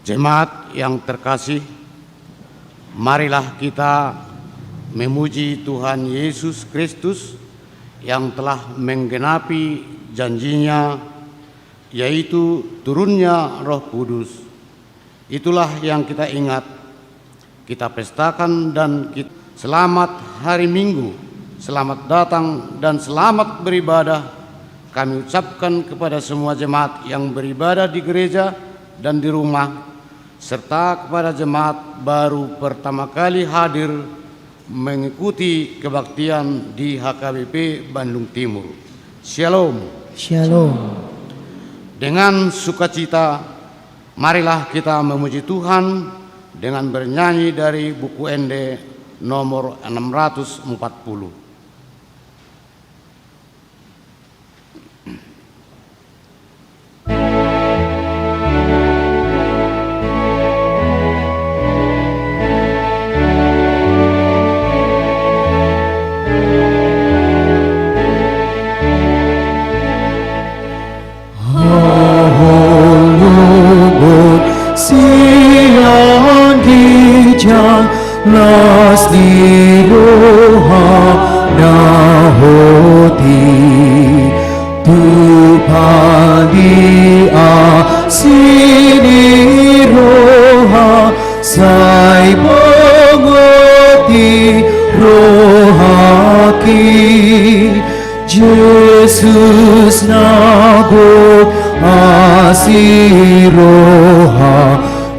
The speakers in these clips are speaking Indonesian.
Jemaat yang terkasih, marilah kita memuji Tuhan Yesus Kristus yang telah menggenapi janjinya, yaitu turunnya Roh Kudus. Itulah yang kita ingat, kita pestakan dan selamat hari Minggu, selamat datang dan selamat beribadah kami ucapkan kepada semua jemaat yang beribadah di gereja dan di rumah, serta kepada jemaat baru pertama kali hadir mengikuti kebaktian di HKBP Bandung Timur. Shalom. Shalom. Dengan sukacita, marilah kita memuji Tuhan dengan bernyanyi dari buku ND nomor 640. Nas di roha nahoti Tuhan di sini roha sai bongoti rohaki Yesus nago asiroha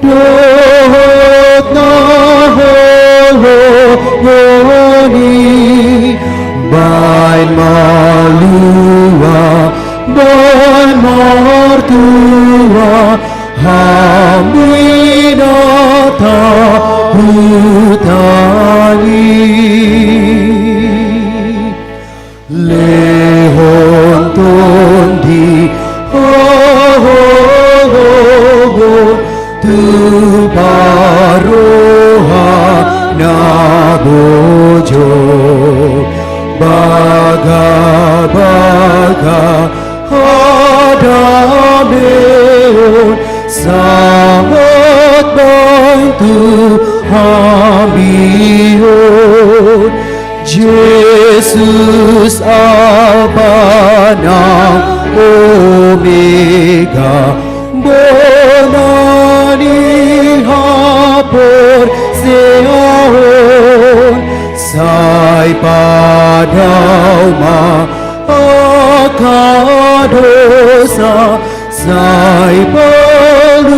dohot Woni bain malua bain martua haminata hutani lehon tondi tu baroha nabojo baga hadameon sangat bantu hamion Yesus abanang omega bonani hapor seahon sai padauma akadosa sai palua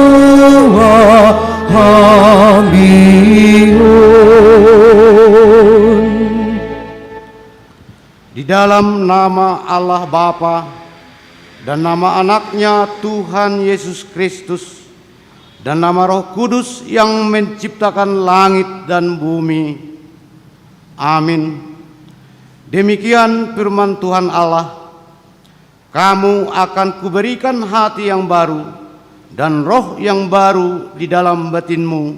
hambion. Di dalam nama Allah Bapa dan nama anaknya Tuhan Yesus Kristus dan nama Roh Kudus yang menciptakan langit dan bumi. Amin. Demikian firman Tuhan Allah, kamu akan kuberikan hati yang baru dan roh yang baru di dalam batinmu,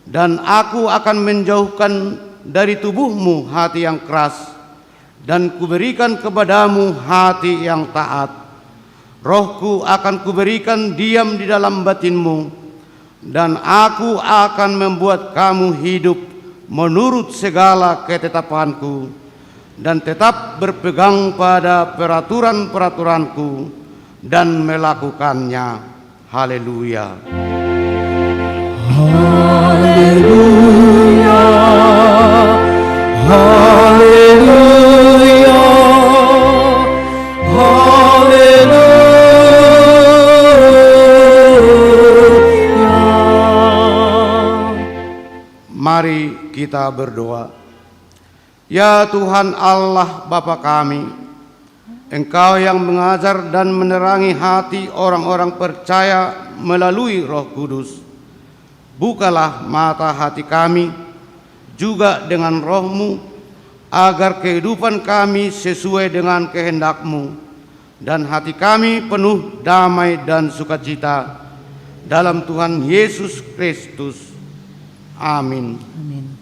dan aku akan menjauhkan dari tubuhmu hati yang keras, dan kuberikan kepadamu hati yang taat. Rohku akan kuberikan diam di dalam batinmu, dan aku akan membuat kamu hidup menurut segala ketetapanku, dan tetap berpegang pada peraturan-peraturanku dan melakukannya. Haleluya. Haleluya. Haleluya. Haleluya. Mari kita berdoa. Ya Tuhan Allah Bapa kami, Engkau yang mengajar dan menerangi hati orang-orang percaya melalui Roh Kudus, bukalah mata hati kami juga dengan Roh-Mu, agar kehidupan kami sesuai dengan kehendak-Mu, dan hati kami penuh damai dan sukacita dalam Tuhan Yesus Kristus. Amin. Amin.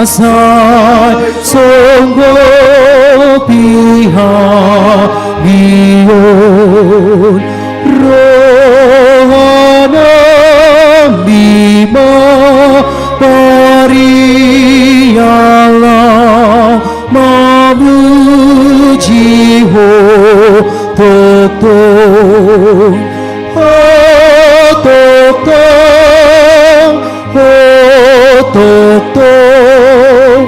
sai sungguh pihak rohana bima pariyalah memuji ho tok tok tok tok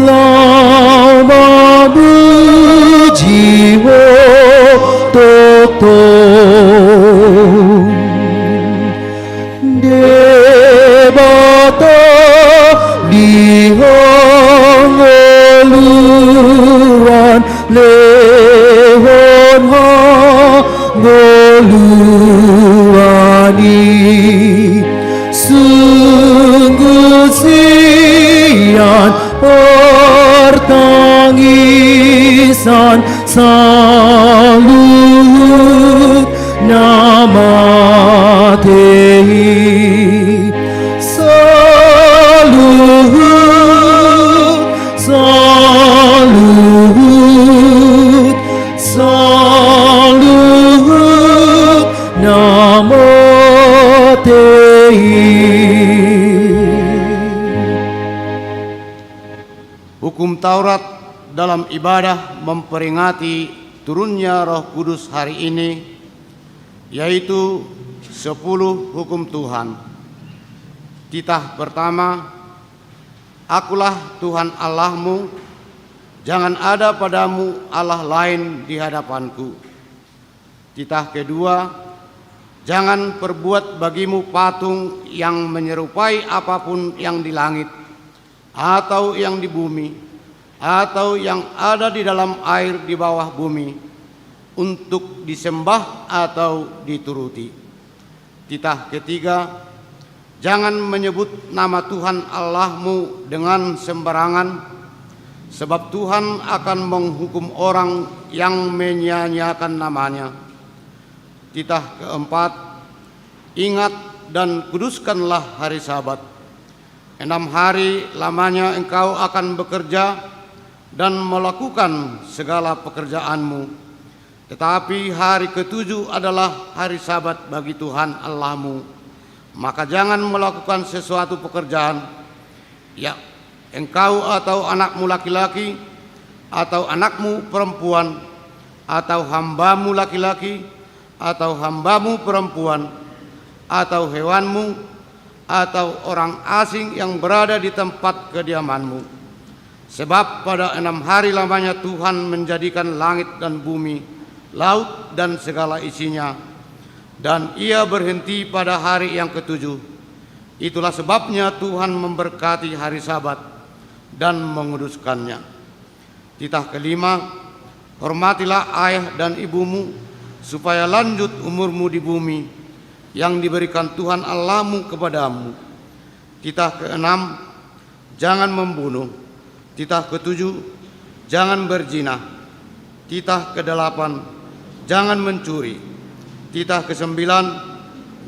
lama memuji ho tok tok debata dihongoluan lehon ha ngoluani sungguh sian pertangisan salut nama Tehi salut salut salut nama Tehi. Hukum Taurat dalam ibadah memperingati turunnya Roh Kudus hari ini, yaitu 10 hukum Tuhan. Titah pertama, Akulah Tuhan Allahmu, jangan ada padamu Allah lain di hadapanku. Titah kedua, jangan perbuat bagimu patung yang menyerupai apapun yang di langit, atau yang di bumi, atau yang ada di dalam air di bawah bumi, untuk disembah atau dituruti. Titah ketiga, jangan menyebut nama Tuhan Allahmu dengan sembarangan, sebab Tuhan akan menghukum orang yang menyia-nyiakan namanya. Titah keempat, ingat dan kuduskanlah hari Sabat. 6 hari lamanya engkau akan bekerja dan melakukan segala pekerjaanmu. Tetapi hari ke-7 adalah hari Sabat bagi Tuhan Allahmu. Maka jangan melakukan sesuatu pekerjaan, ya engkau atau anakmu laki-laki, atau anakmu perempuan, atau hambamu laki-laki, atau hambamu perempuan, atau hewanmu, atau orang asing yang berada di tempat kediamanmu. Sebab pada 6 hari lamanya Tuhan menjadikan langit dan bumi, laut dan segala isinya, dan Ia berhenti pada hari yang ke-7. Itulah sebabnya Tuhan memberkati hari Sabat dan menguduskannya. Titah kelima, hormatilah ayah dan ibumu, supaya lanjut umurmu di bumi yang diberikan Tuhan Allahmu kepadamu. Titah keenam, jangan membunuh. Titah ketujuh, jangan berzina. Titah kedelapan, jangan mencuri. Titah kesembilan,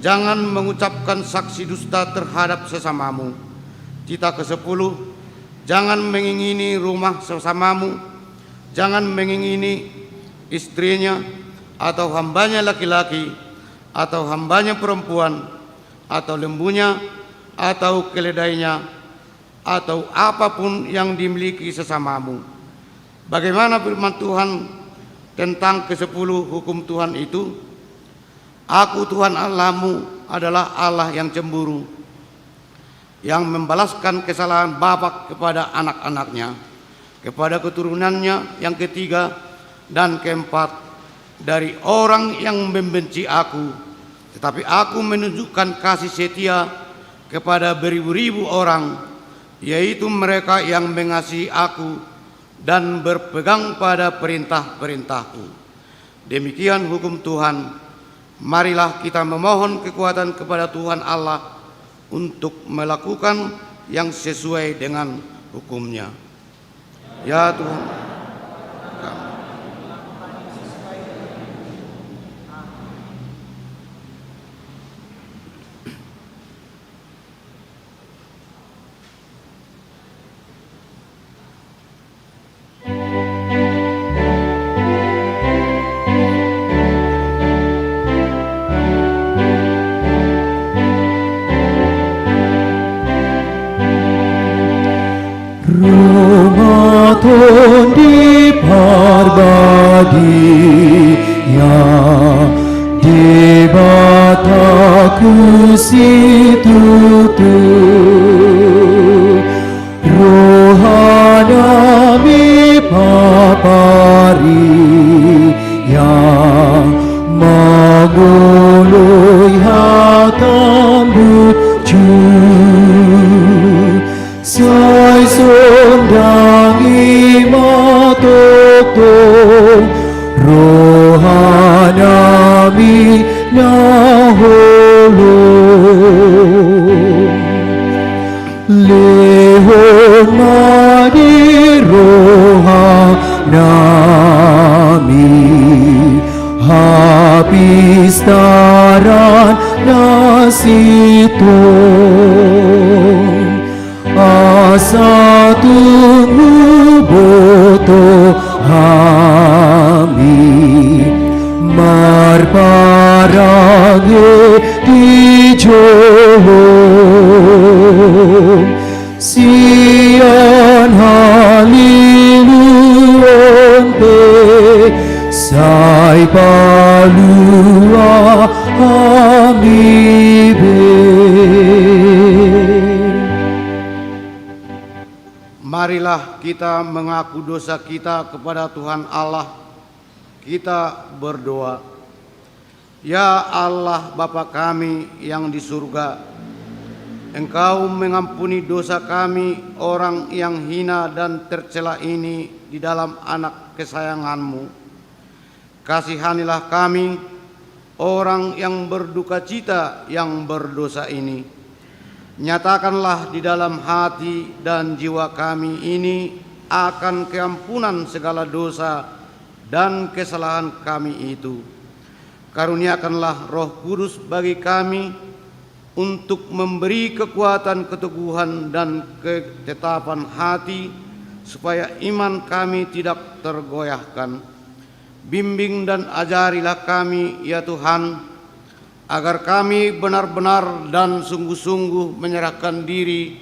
jangan mengucapkan saksi dusta terhadap sesamamu. Titah kesepuluh, jangan mengingini rumah sesamamu. Jangan mengingini istrinya, atau hambanya laki-laki, atau hambanya perempuan, atau lembunya, atau keledainya, atau apapun yang dimiliki sesamamu. Bagaimana firman Tuhan tentang ke-10 hukum Tuhan itu? Aku Tuhan Allahmu adalah Allah yang cemburu, yang membalaskan kesalahan bapa kepada anak-anaknya, kepada keturunannya yang ketiga dan keempat dari orang yang membenci aku. Tetapi aku menunjukkan kasih setia kepada beribu-ribu orang, yaitu mereka yang mengasihi aku dan berpegang pada perintah-perintahku. Demikian hukum Tuhan. Marilah kita memohon kekuatan kepada Tuhan Allah untuk melakukan yang sesuai dengan hukum-Nya. Ya Tuhan, Ramaton di parbadi ya debataku situ tu rohana mi papari ya magoloy hatam bucu Sai sondang imatokong rohanami naholong lehon madi rohanami habis taran nasitong asa tunggu boto hami marparage di johong sian haliluon pe sai palua hami be. Marilah kita mengaku dosa kita kepada Tuhan Allah. Kita berdoa. Ya Allah Bapa kami yang di surga, Engkau mengampuni dosa kami orang yang hina dan tercela ini di dalam anak kesayangan-Mu. Kasihanilah kami orang yang berduka cita yang berdosa ini. Nyatakanlah di dalam hati dan jiwa kami ini akan keampunan segala dosa dan kesalahan kami itu. Karuniakanlah Roh Kudus bagi kami untuk memberi kekuatan keteguhan dan ketetapan hati supaya iman kami tidak tergoyahkan. Bimbing dan ajarilah kami ya Tuhan, agar kami benar-benar dan sungguh-sungguh menyerahkan diri,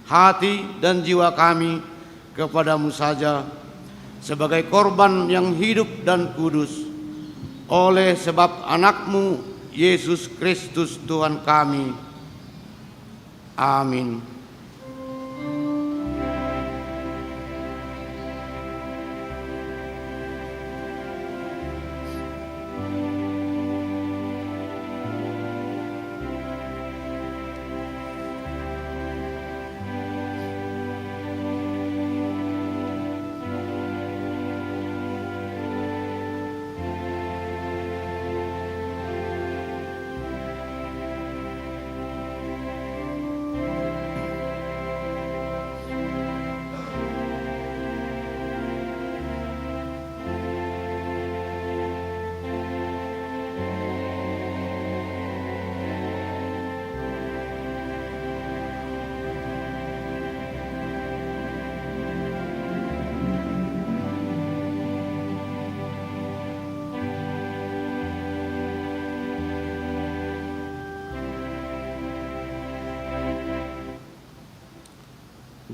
hati dan jiwa kami kepadamu saja sebagai korban yang hidup dan kudus oleh sebab anak-Mu Yesus Kristus Tuhan kami. Amin.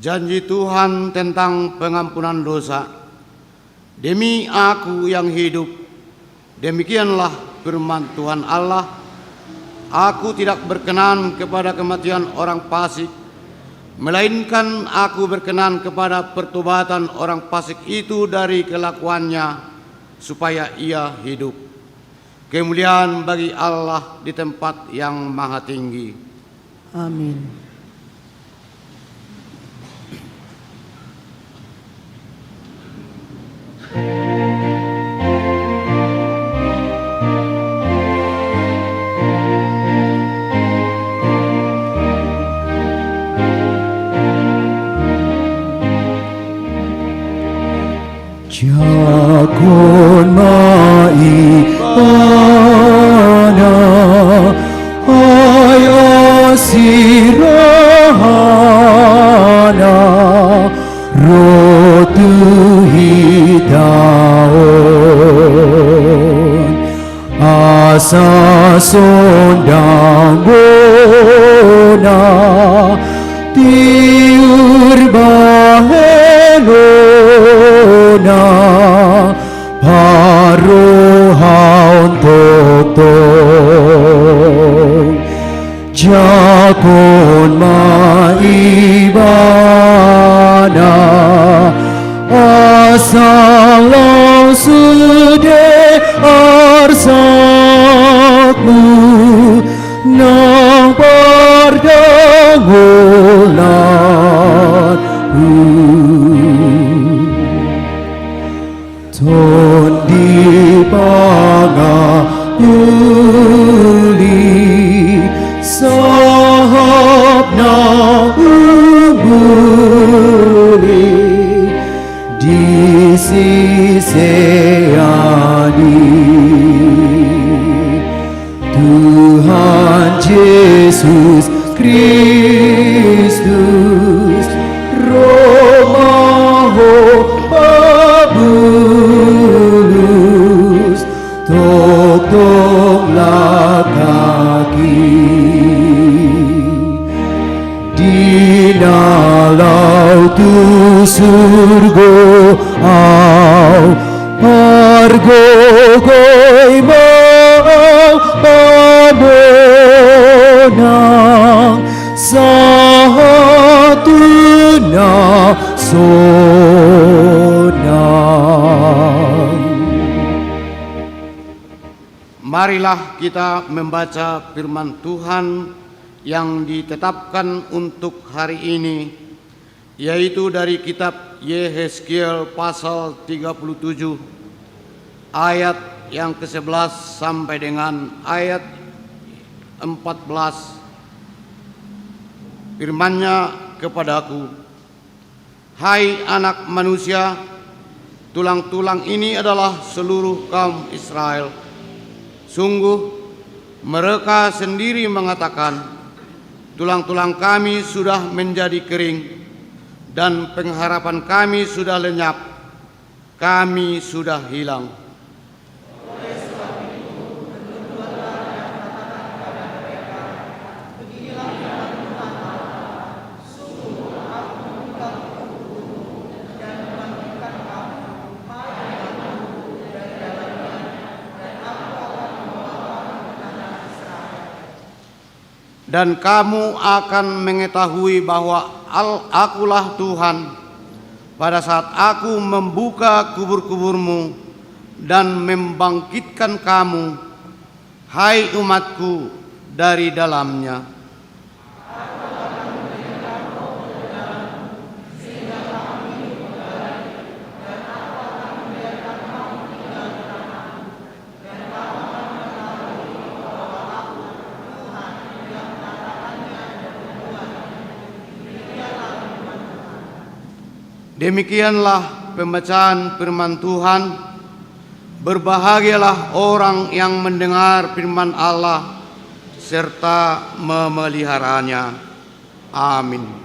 Janji Tuhan tentang pengampunan dosa. Demi aku yang hidup, demikianlah firman Tuhan Allah, aku tidak berkenan kepada kematian orang fasik, melainkan aku berkenan kepada pertobatan orang fasik itu dari kelakuannya, supaya ia hidup. Kemuliaan bagi Allah di tempat yang maha tinggi. Amin. Jakon mai ana ay asirahana rotu hidaon asa sondang bona tiur bahe salah sudah arsakmu nang pergaulanku ton di pangayuli sahab na umuli di sisi Tuhan Yesus Kristus Romaho Babulus Tok kaki di dalau tu surga au pargogoi mau pamonang sahatuna sonang. Marilah kita membaca firman Tuhan yang ditetapkan untuk hari ini, yaitu dari kitab Yehezkiel pasal 37 ayat yang ke-11 sampai dengan ayat 14. Firman-Nya kepadaku, "Hai anak manusia, tulang-tulang ini adalah seluruh kaum Israel. Sungguh mereka sendiri mengatakan, tulang-tulang kami sudah menjadi kering dan pengharapan kami sudah lenyap, kami sudah hilang." Dan kamu akan mengetahui bahwa akulah Tuhan pada saat aku membuka kubur-kuburmu dan membangkitkan kamu, hai umatku, dari dalamnya. Demikianlah pembacaan firman Tuhan. Berbahagialah orang yang mendengar firman Allah serta memeliharanya. Amin.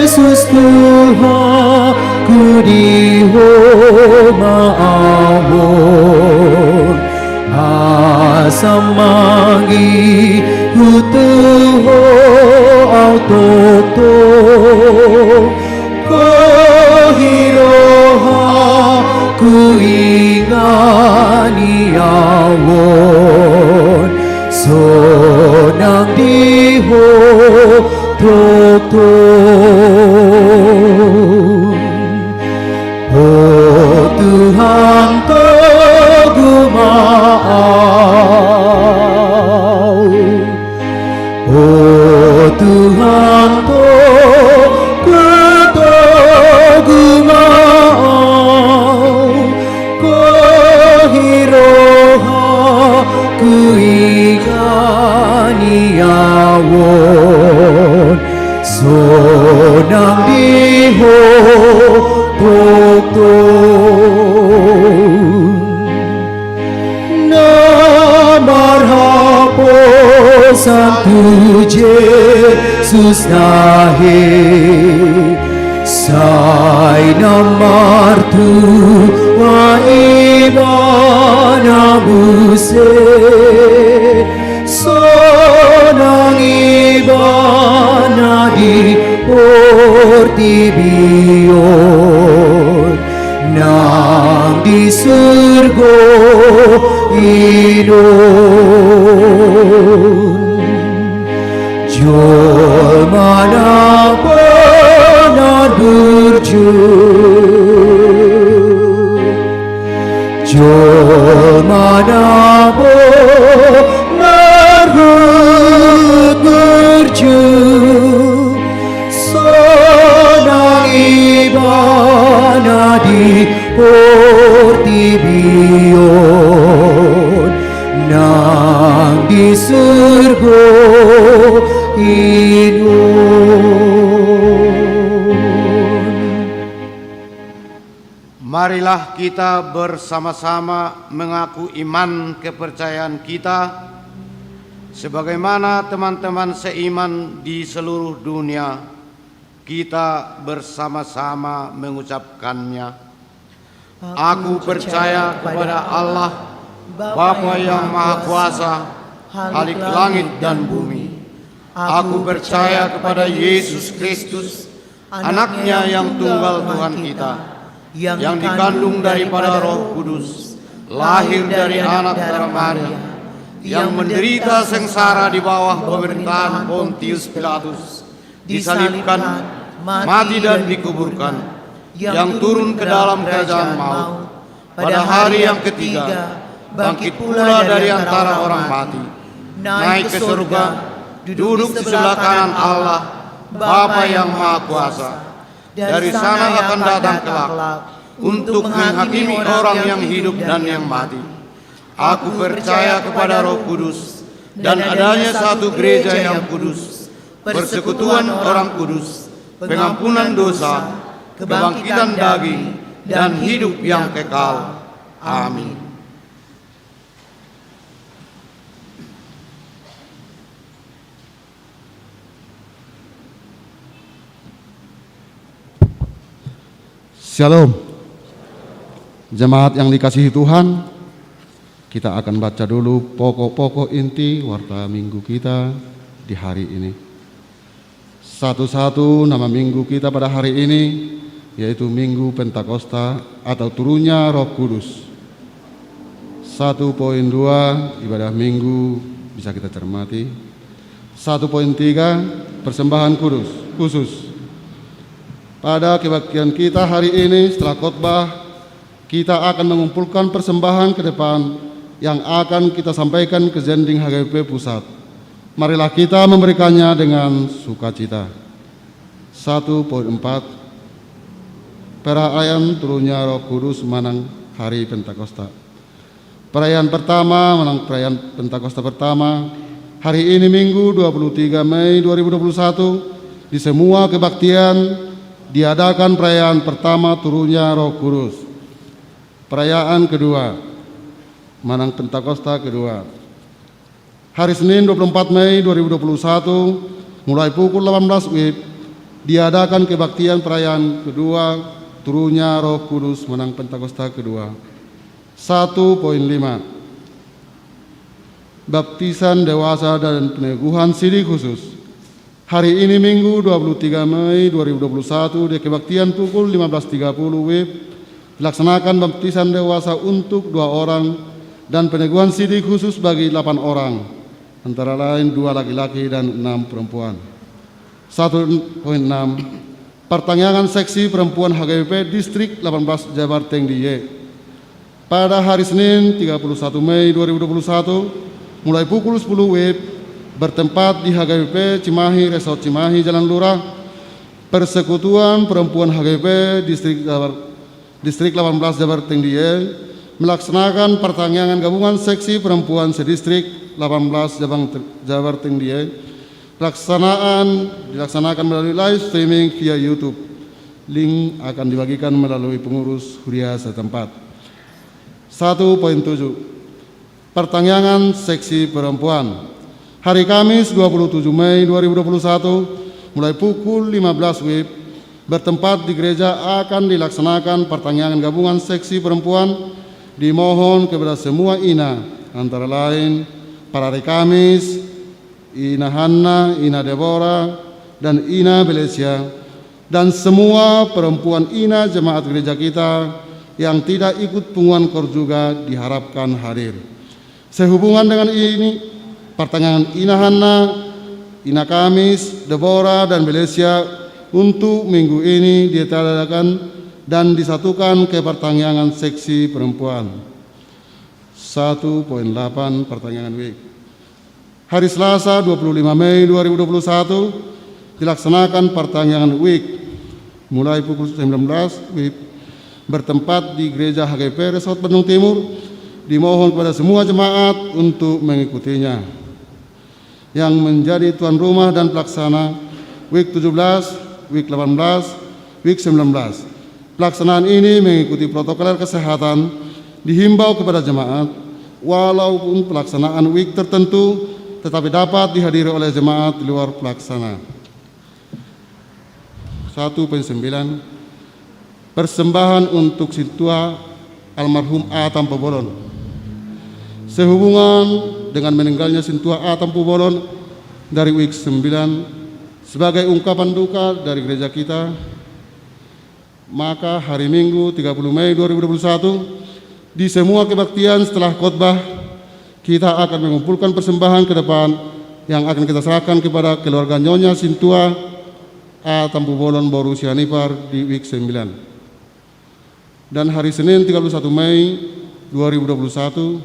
Yesus Tuhanku di awon asamangi utuho autoto kohiroha ku ingani awon sonang diho Oh Tuhan Togumau, oh Tuhan Togumau, kohiroha kuigani awon sonang diho Santo Jesus nahe sai namartu wa imana buse sonang ibana di Ortibion nang di surga ilun jol mana benar jol mana benar berjun sonang ibana di Ortibion nang di surga ilun. Marilah kita bersama-sama mengaku iman kepercayaan kita sebagaimana teman-teman seiman di seluruh dunia. Kita bersama-sama mengucapkannya. Aku percaya kepada Allah, Bapa yang Maha Kuasa, Khalik langit dan bumi. Aku percaya kepada Yesus Kristus, Anaknya yang tunggal Tuhan kita, yang dikandung daripada Roh Kudus, lahir dari anak darah Maria, yang menderita sengsara di bawah pemerintahan Pontius Pilatus, disalibkan, mati dan dikuburkan, yang turun ke dalam kerajaan maut, pada hari yang ketiga, bangkit pula dari antara orang mati, naik ke surga, duduk di sebelah kanan Allah, Bapa yang Maha Kuasa. Dari sana akan datang kelak untuk menghakimi orang yang hidup dan yang mati. Aku percaya kepada Roh Kudus dan adanya satu gereja yang kudus, persekutuan orang kudus, pengampunan dosa, kebangkitan daging, dan hidup yang kekal. Amin. Shalom. Jemaat yang dikasihi Tuhan, kita akan baca dulu pokok-pokok inti warta minggu kita di hari ini. Satu-satu nama minggu kita pada hari ini, yaitu Minggu Pentakosta atau turunnya Roh Kudus. 1.2 ibadah minggu bisa kita cermati. 1.3 persembahan khusus. Pada kebaktian kita hari ini setelah khotbah, kita akan mengumpulkan persembahan ke depan yang akan kita sampaikan ke Zending HGP Pusat. Marilah kita memberikannya dengan sukacita. 1.4 perayaan turunnya Roh Kudus menang hari Pentakosta. Perayaan pertama menang perayaan Pentakosta pertama hari ini Minggu 23 Mei 2021 di semua kebaktian diadakan perayaan pertama turunnya Roh Kudus. Perayaan kedua, Manang Pentakosta kedua. Hari Senin 24 Mei 2021 mulai pukul 18 WIB diadakan kebaktian perayaan kedua turunnya Roh Kudus Manang Pentakosta kedua. 1.5 baptisan dewasa dan peneguhan sidik khusus. Hari ini Minggu 23 Mei 2021 di kebaktian pukul 15.30 WIB dilaksanakan baptisan dewasa untuk 2 orang dan peneguhan sidik khusus bagi 8 orang, antara lain 2 laki-laki dan 6 perempuan. 1.6 pertanyaan seksi perempuan HGP Distrik 18 Jabar Tengdiye. Pada hari Senin 31 Mei 2021 mulai pukul 10 WIB bertempat di HGP Cimahi, Resort Cimahi, Jalan Lurah, Persekutuan Perempuan HGP Distrik 18 Jabar Tengdiye melaksanakan pertanyaan gabungan seksi perempuan sedistrik 18 Jabar Tengdiye. Dilaksanakan melalui live streaming via YouTube. Link akan dibagikan melalui pengurus Huria setempat. 1.7 pertanyaan seksi perempuan. Hari Kamis 27 Mei 2021 mulai pukul 15 WIB bertempat di gereja akan dilaksanakan pertanyaan gabungan seksi perempuan. Dimohon kepada semua ina, antara lain pada hari Kamis, Ina Hanna, Ina Deborah, dan Ina Belesia, dan semua perempuan Ina jemaat gereja kita yang tidak ikut pengumuman KOR juga diharapkan hadir. Sehubungan dengan ini, pertanyaan Ina Hanna, Ina Kamis, Deborah, dan Belesia untuk minggu ini ditiadakan dan disatukan ke pertanyaan seksi perempuan. 1.8 pertanyaan WIK. Hari Selasa 25 Mei 2021 dilaksanakan pertanyaan WIK mulai pukul 19 WIB bertempat di Gereja HGP Resort Bandung Timur. Dimohon kepada semua jemaat untuk mengikutinya. Yang menjadi tuan rumah dan pelaksana WIK 17, WIK 18, WIK 19. Pelaksanaan ini mengikuti protokol kesehatan dihimbau kepada jemaat walaupun pelaksanaan WIK tertentu tetapi dapat dihadiri oleh jemaat di luar pelaksana. 1.9 Persembahan untuk Sintua almarhum A. Tampu Bolon. Sehubungan dengan meninggalnya Sintua A. Tampu Bolon dari WIK 9 sebagai ungkapan duka dari gereja kita, maka hari Minggu 30 Mei 2021 di semua kebaktian setelah khotbah kita akan mengumpulkan persembahan ke depan yang akan kita serahkan kepada keluarga Nyonya Sintua A. Tampu Bolon Boru Sianipar di WIK 9. Dan hari Senin 31 Mei 2021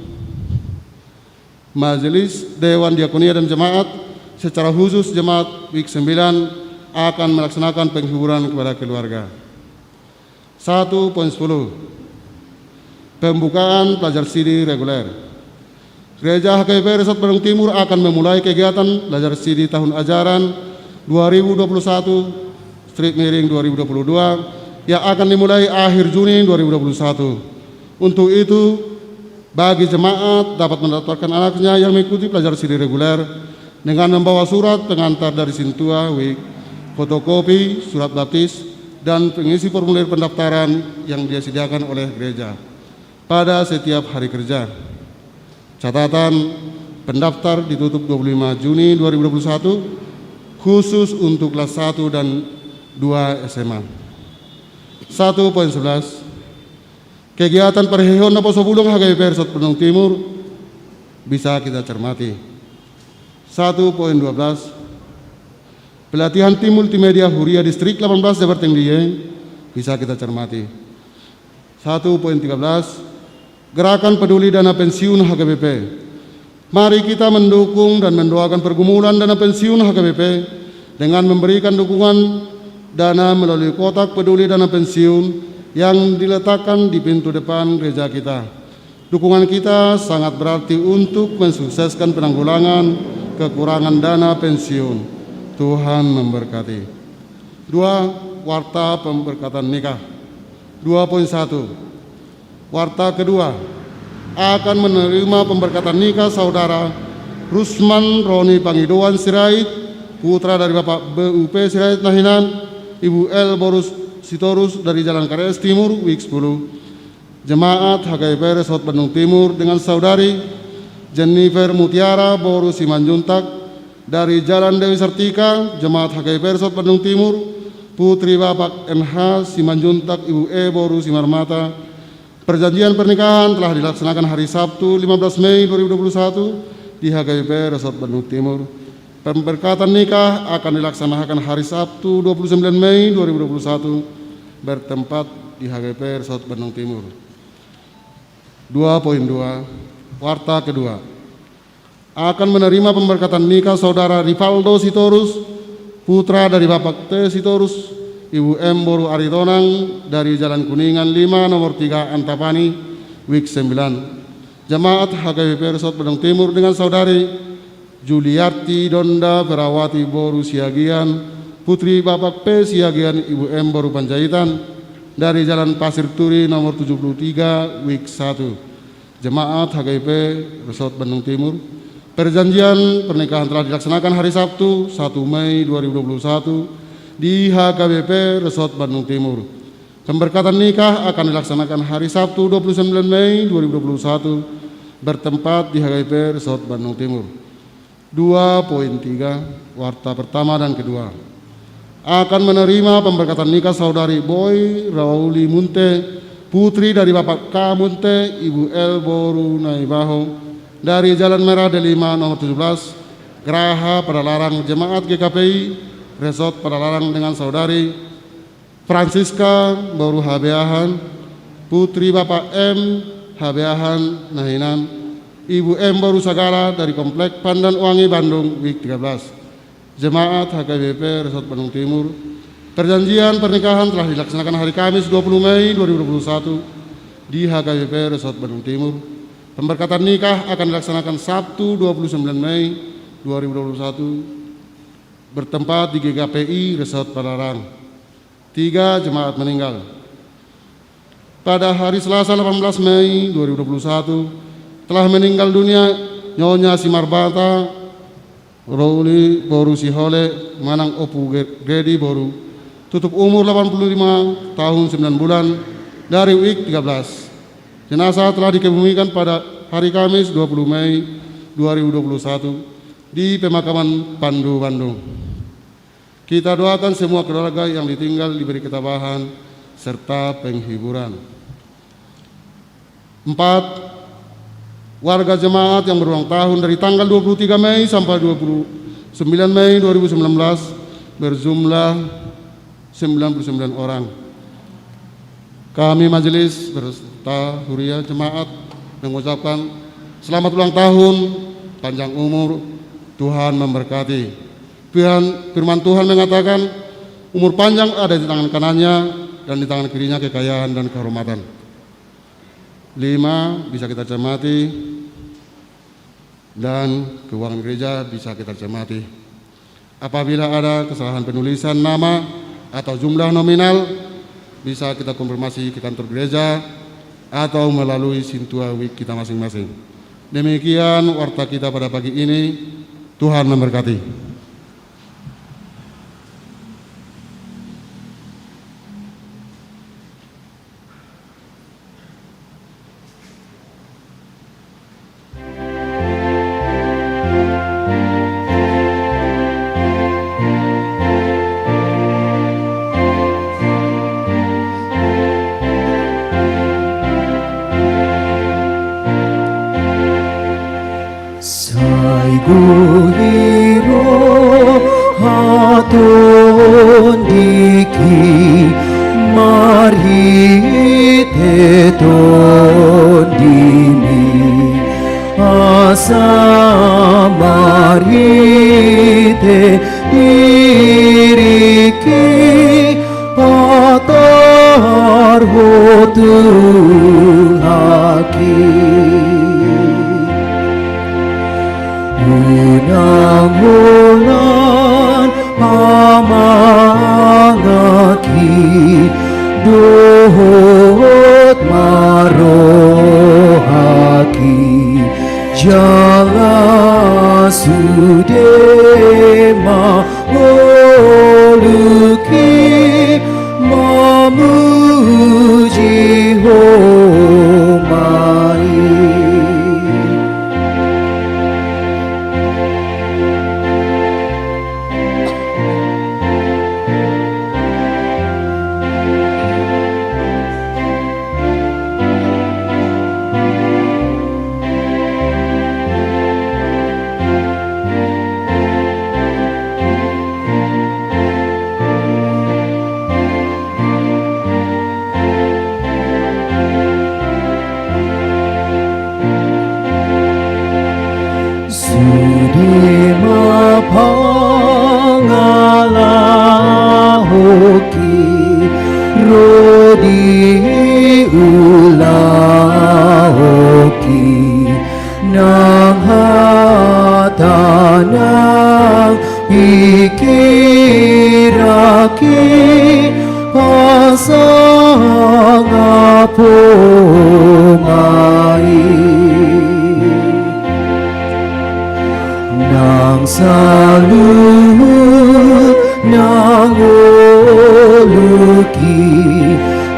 Majelis Dewan Diakonia dan Jemaat secara khusus Jemaat WIK 9 akan melaksanakan penghiburan kepada keluarga. 1.10 Pembukaan pelajar CD reguler. Gereja HKBP Resort Bandung Timur akan memulai kegiatan pelajar CD tahun ajaran 2021 Street Miring 2022 yang akan dimulai akhir Juni 2021. Untuk itu, bagi jemaat dapat mendaftarkan anaknya yang mengikuti pelajar CD reguler dengan membawa surat pengantar dari Sintua WIK, fotokopi, surat baptis, dan pengisi formulir pendaftaran yang disediakan oleh gereja pada setiap hari kerja. Catatan, pendaftar ditutup 25 Juni 2021 khusus untuk kelas 1 dan 2 SMA. 1.11 Kegiatan perhehon Naposo Bulung HGP Resort Bandung Timur bisa kita cermati. 1.12 Pelatihan tim multimedia Huria Distrik 18 Jabar Tinggi bisa kita cermati. 1.13 Gerakan peduli dana pensiun HGBP. Mari kita mendukung dan mendoakan pergumulan dana pensiun HGBP dengan memberikan dukungan dana melalui kotak peduli dana pensiun yang diletakkan di pintu depan gereja kita. Dukungan kita sangat berarti untuk mensukseskan penanggulangan kekurangan dana pensiun. Tuhan memberkati. 2. Warta pemberkatan nikah. 2.1 Warta kedua akan menerima pemberkatan nikah saudara Rusman Roni Pangidoan Sirait, putra dari Bapak BUP Sirait Nahinan, Ibu L. Borus Sitorus dari Jalan Kares Timur, WIK 10. Jemaat HKBP Resort Bandung Timur dengan saudari Jennifer Mutiara Boru Simanjuntak dari Jalan Dewi Sartika, Jemaat HKBP Resort Bandung Timur, putri Bapak NH Simanjuntak Ibu E Boru Simarmata. Perjanjian pernikahan telah dilaksanakan hari Sabtu 15 Mei 2021 di HKBP Resort Bandung Timur. Pemberkatan nikah akan dilaksanakan hari Sabtu 29 Mei 2021 bertempat di HGP Resort Bandung Timur. 2.2 Warta kedua akan menerima pemberkatan nikah saudara Rivaldo Sitorus, putra dari Bapak T. Sitorus, Ibu M. Boru Aritonang dari Jalan Kuningan 5 nomor 3 Antapani, WIK 9. Jemaat HKBP Resort Bandung Timur dengan saudari Juliarti Donda Perawati Boru Siagian, putri Bapak P. Siagian Ibu M. Boru Panjaitan dari Jalan Pasir Turi nomor 73 WIK 1. Jemaat HKBP Resort Bandung Timur. Perjanjian pernikahan telah dilaksanakan hari Sabtu 1 Mei 2021 di HKBP Resort Bandung Timur. Pemberkatan nikah akan dilaksanakan hari Sabtu 29 Mei 2021 bertempat di HKBP Resort Bandung Timur. 2.3 warta pertama dan kedua akan menerima pemberkatan nikah saudari Boy Rauli Munte, putri dari Bapak K. Munte, Ibu L. Boru Naibaho, dari Jalan Merah Delima nomor 17, Geraha Padalarang, Jemaat GKPI Resort Padalarang dengan saudari Francisca Boru Habeahan, putri Bapak M. Habeahan Nahinan, Ibu M. Boru Sagala dari Komplek Pandan Wangi Bandung, Wik 13. Jemaat HKBP Resort Bandung Timur. Perjanjian pernikahan telah dilaksanakan hari Kamis 20 Mei 2021 di HKBP Resort Bandung Timur. Pemberkatan nikah akan dilaksanakan Sabtu 29 Mei 2021 bertempat di GKPI Resort Padalarang. 3 jemaat meninggal. Pada hari Selasa 18 Mei 2021 telah meninggal dunia Nyonya Simarbata Rauli Boru Sihole Manang Opu Gedi Boru, tutup umur 85 tahun 9 bulan dari Wik 13. Jenazah telah dikebumikan pada hari Kamis 20 Mei 2021 di pemakaman Pandu Bandung. Kita doakan semua keluarga yang ditinggal diberi ketabahan serta penghiburan. 4. Warga jemaat yang berulang tahun dari tanggal 23 Mei sampai 29 Mei 2019 berjumlah 99 orang. Kami majelis beserta Huria Jemaat mengucapkan selamat ulang tahun, panjang umur, Tuhan memberkati. Firman Tuhan mengatakan umur panjang ada di tangan kanannya dan di tangan kirinya kekayaan dan kehormatan. 5. Bisa kita cermati dan keuangan gereja bisa kita cermati. Apabila ada kesalahan penulisan nama atau jumlah nominal bisa kita konfirmasi ke kantor gereja atau melalui Sintua Wik kita masing-masing. Demikian warta kita pada pagi ini. Tuhan memberkati.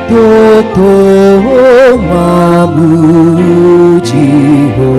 Toto mamuji ho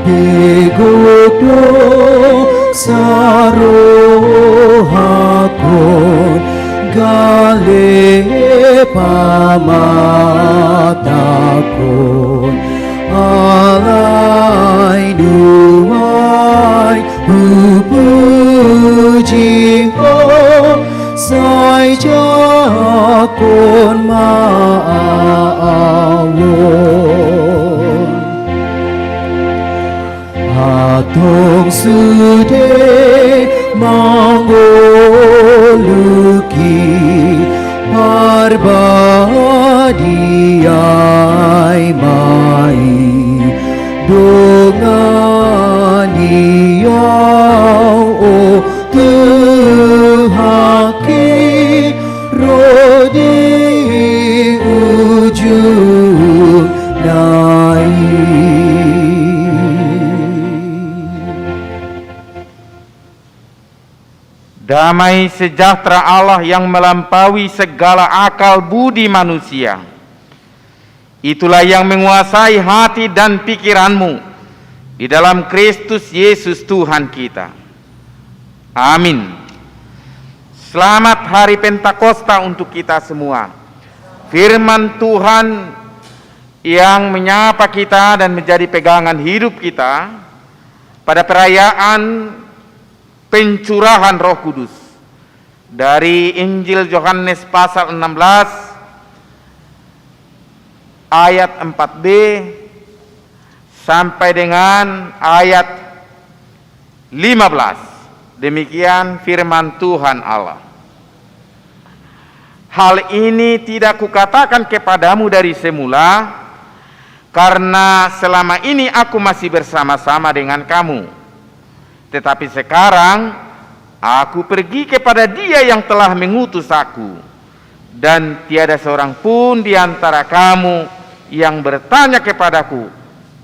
Teguk dosa rohakun gale pamatakun alai nuai puji ho sai jakun ma'awon Atong sude mangoluki parbadi ai mai dongani o tuhaki rodi ujung nai Damai sejahtera Allah yang melampaui segala akal budi manusia, itulah yang menguasai hati dan pikiranmu di dalam Kristus Yesus Tuhan kita. Amin. Selamat hari Pentakosta untuk kita semua. Firman Tuhan yang menyapa kita dan menjadi pegangan hidup kita pada perayaan pencurahan Roh Kudus dari Injil Yohanes pasal 16 ayat 4b sampai dengan ayat 15. Demikian firman Tuhan Allah. Hal ini tidak kukatakan kepadamu dari semula, karena selama ini aku masih bersama-sama dengan kamu. Tetapi sekarang aku pergi kepada Dia yang telah mengutus aku, dan tiada seorang pun di antara kamu yang bertanya kepadaku,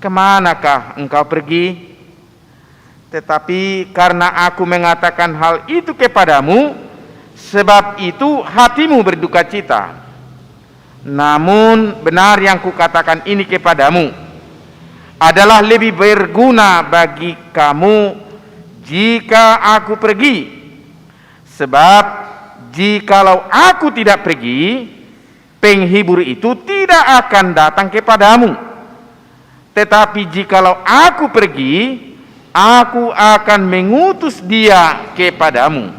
kemanakah engkau pergi? Tetapi karena aku mengatakan hal itu kepadamu, sebab itu hatimu berduka cita. Namun benar yang kukatakan ini kepadamu adalah lebih berguna bagi kamu jika aku pergi. Sebab jikalau aku tidak pergi, penghibur itu tidak akan datang kepadamu. Tetapi jikalau aku pergi, aku akan mengutus Dia kepadamu.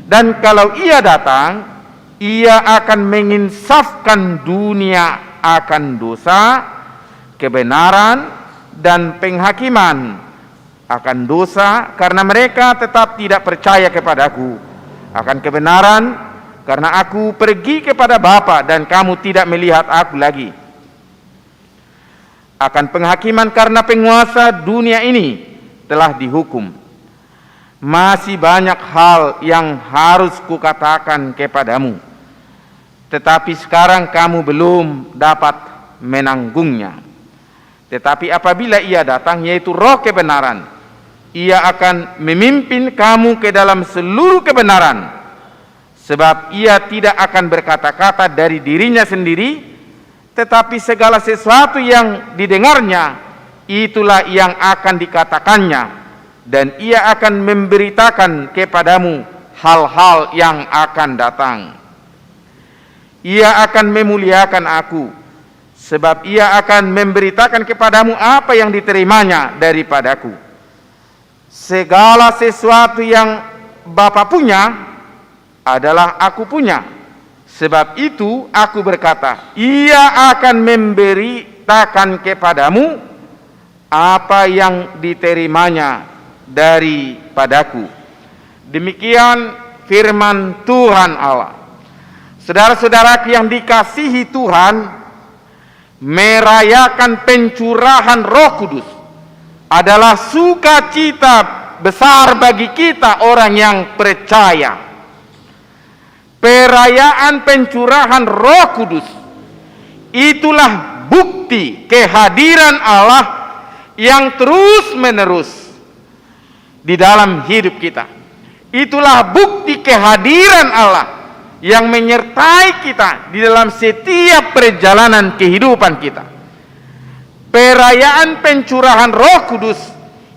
Dan kalau Ia datang, Ia akan menginsafkan dunia akan dosa, kebenaran, dan penghakiman. Akan dosa karena mereka tetap tidak percaya kepadaku, akan kebenaran karena aku pergi kepada Bapa dan kamu tidak melihat aku lagi, akan penghakiman karena penguasa dunia ini telah dihukum. Masih banyak hal yang harus kukatakan kepadamu, tetapi sekarang kamu belum dapat menanggungnya. Tetapi apabila Ia datang, yaitu Roh kebenaran, Ia akan memimpin kamu ke dalam seluruh kebenaran, sebab Ia tidak akan berkata-kata dari dirinya sendiri, tetapi segala sesuatu yang didengarnya, itulah yang akan dikatakannya, dan Ia akan memberitakan kepadamu hal-hal yang akan datang. Ia akan memuliakan aku, sebab Ia akan memberitakan kepadamu apa yang diterimanya daripadaku. Segala sesuatu yang Bapa punya adalah aku punya. Sebab itu aku berkata, Ia akan memberitakan kepadamu apa yang diterimanya daripadaku. Demikian firman Tuhan Allah. Saudara-saudara yang dikasihi Tuhan, merayakan pencurahan Roh Kudus adalah sukacita besar bagi kita orang yang percaya. Perayaan pencurahan Roh Kudus itulah bukti kehadiran Allah yang terus-menerus di dalam hidup kita. Itulah bukti kehadiran Allah yang menyertai kita di dalam setiap perjalanan kehidupan kita. perayaan pencurahan Roh Kudus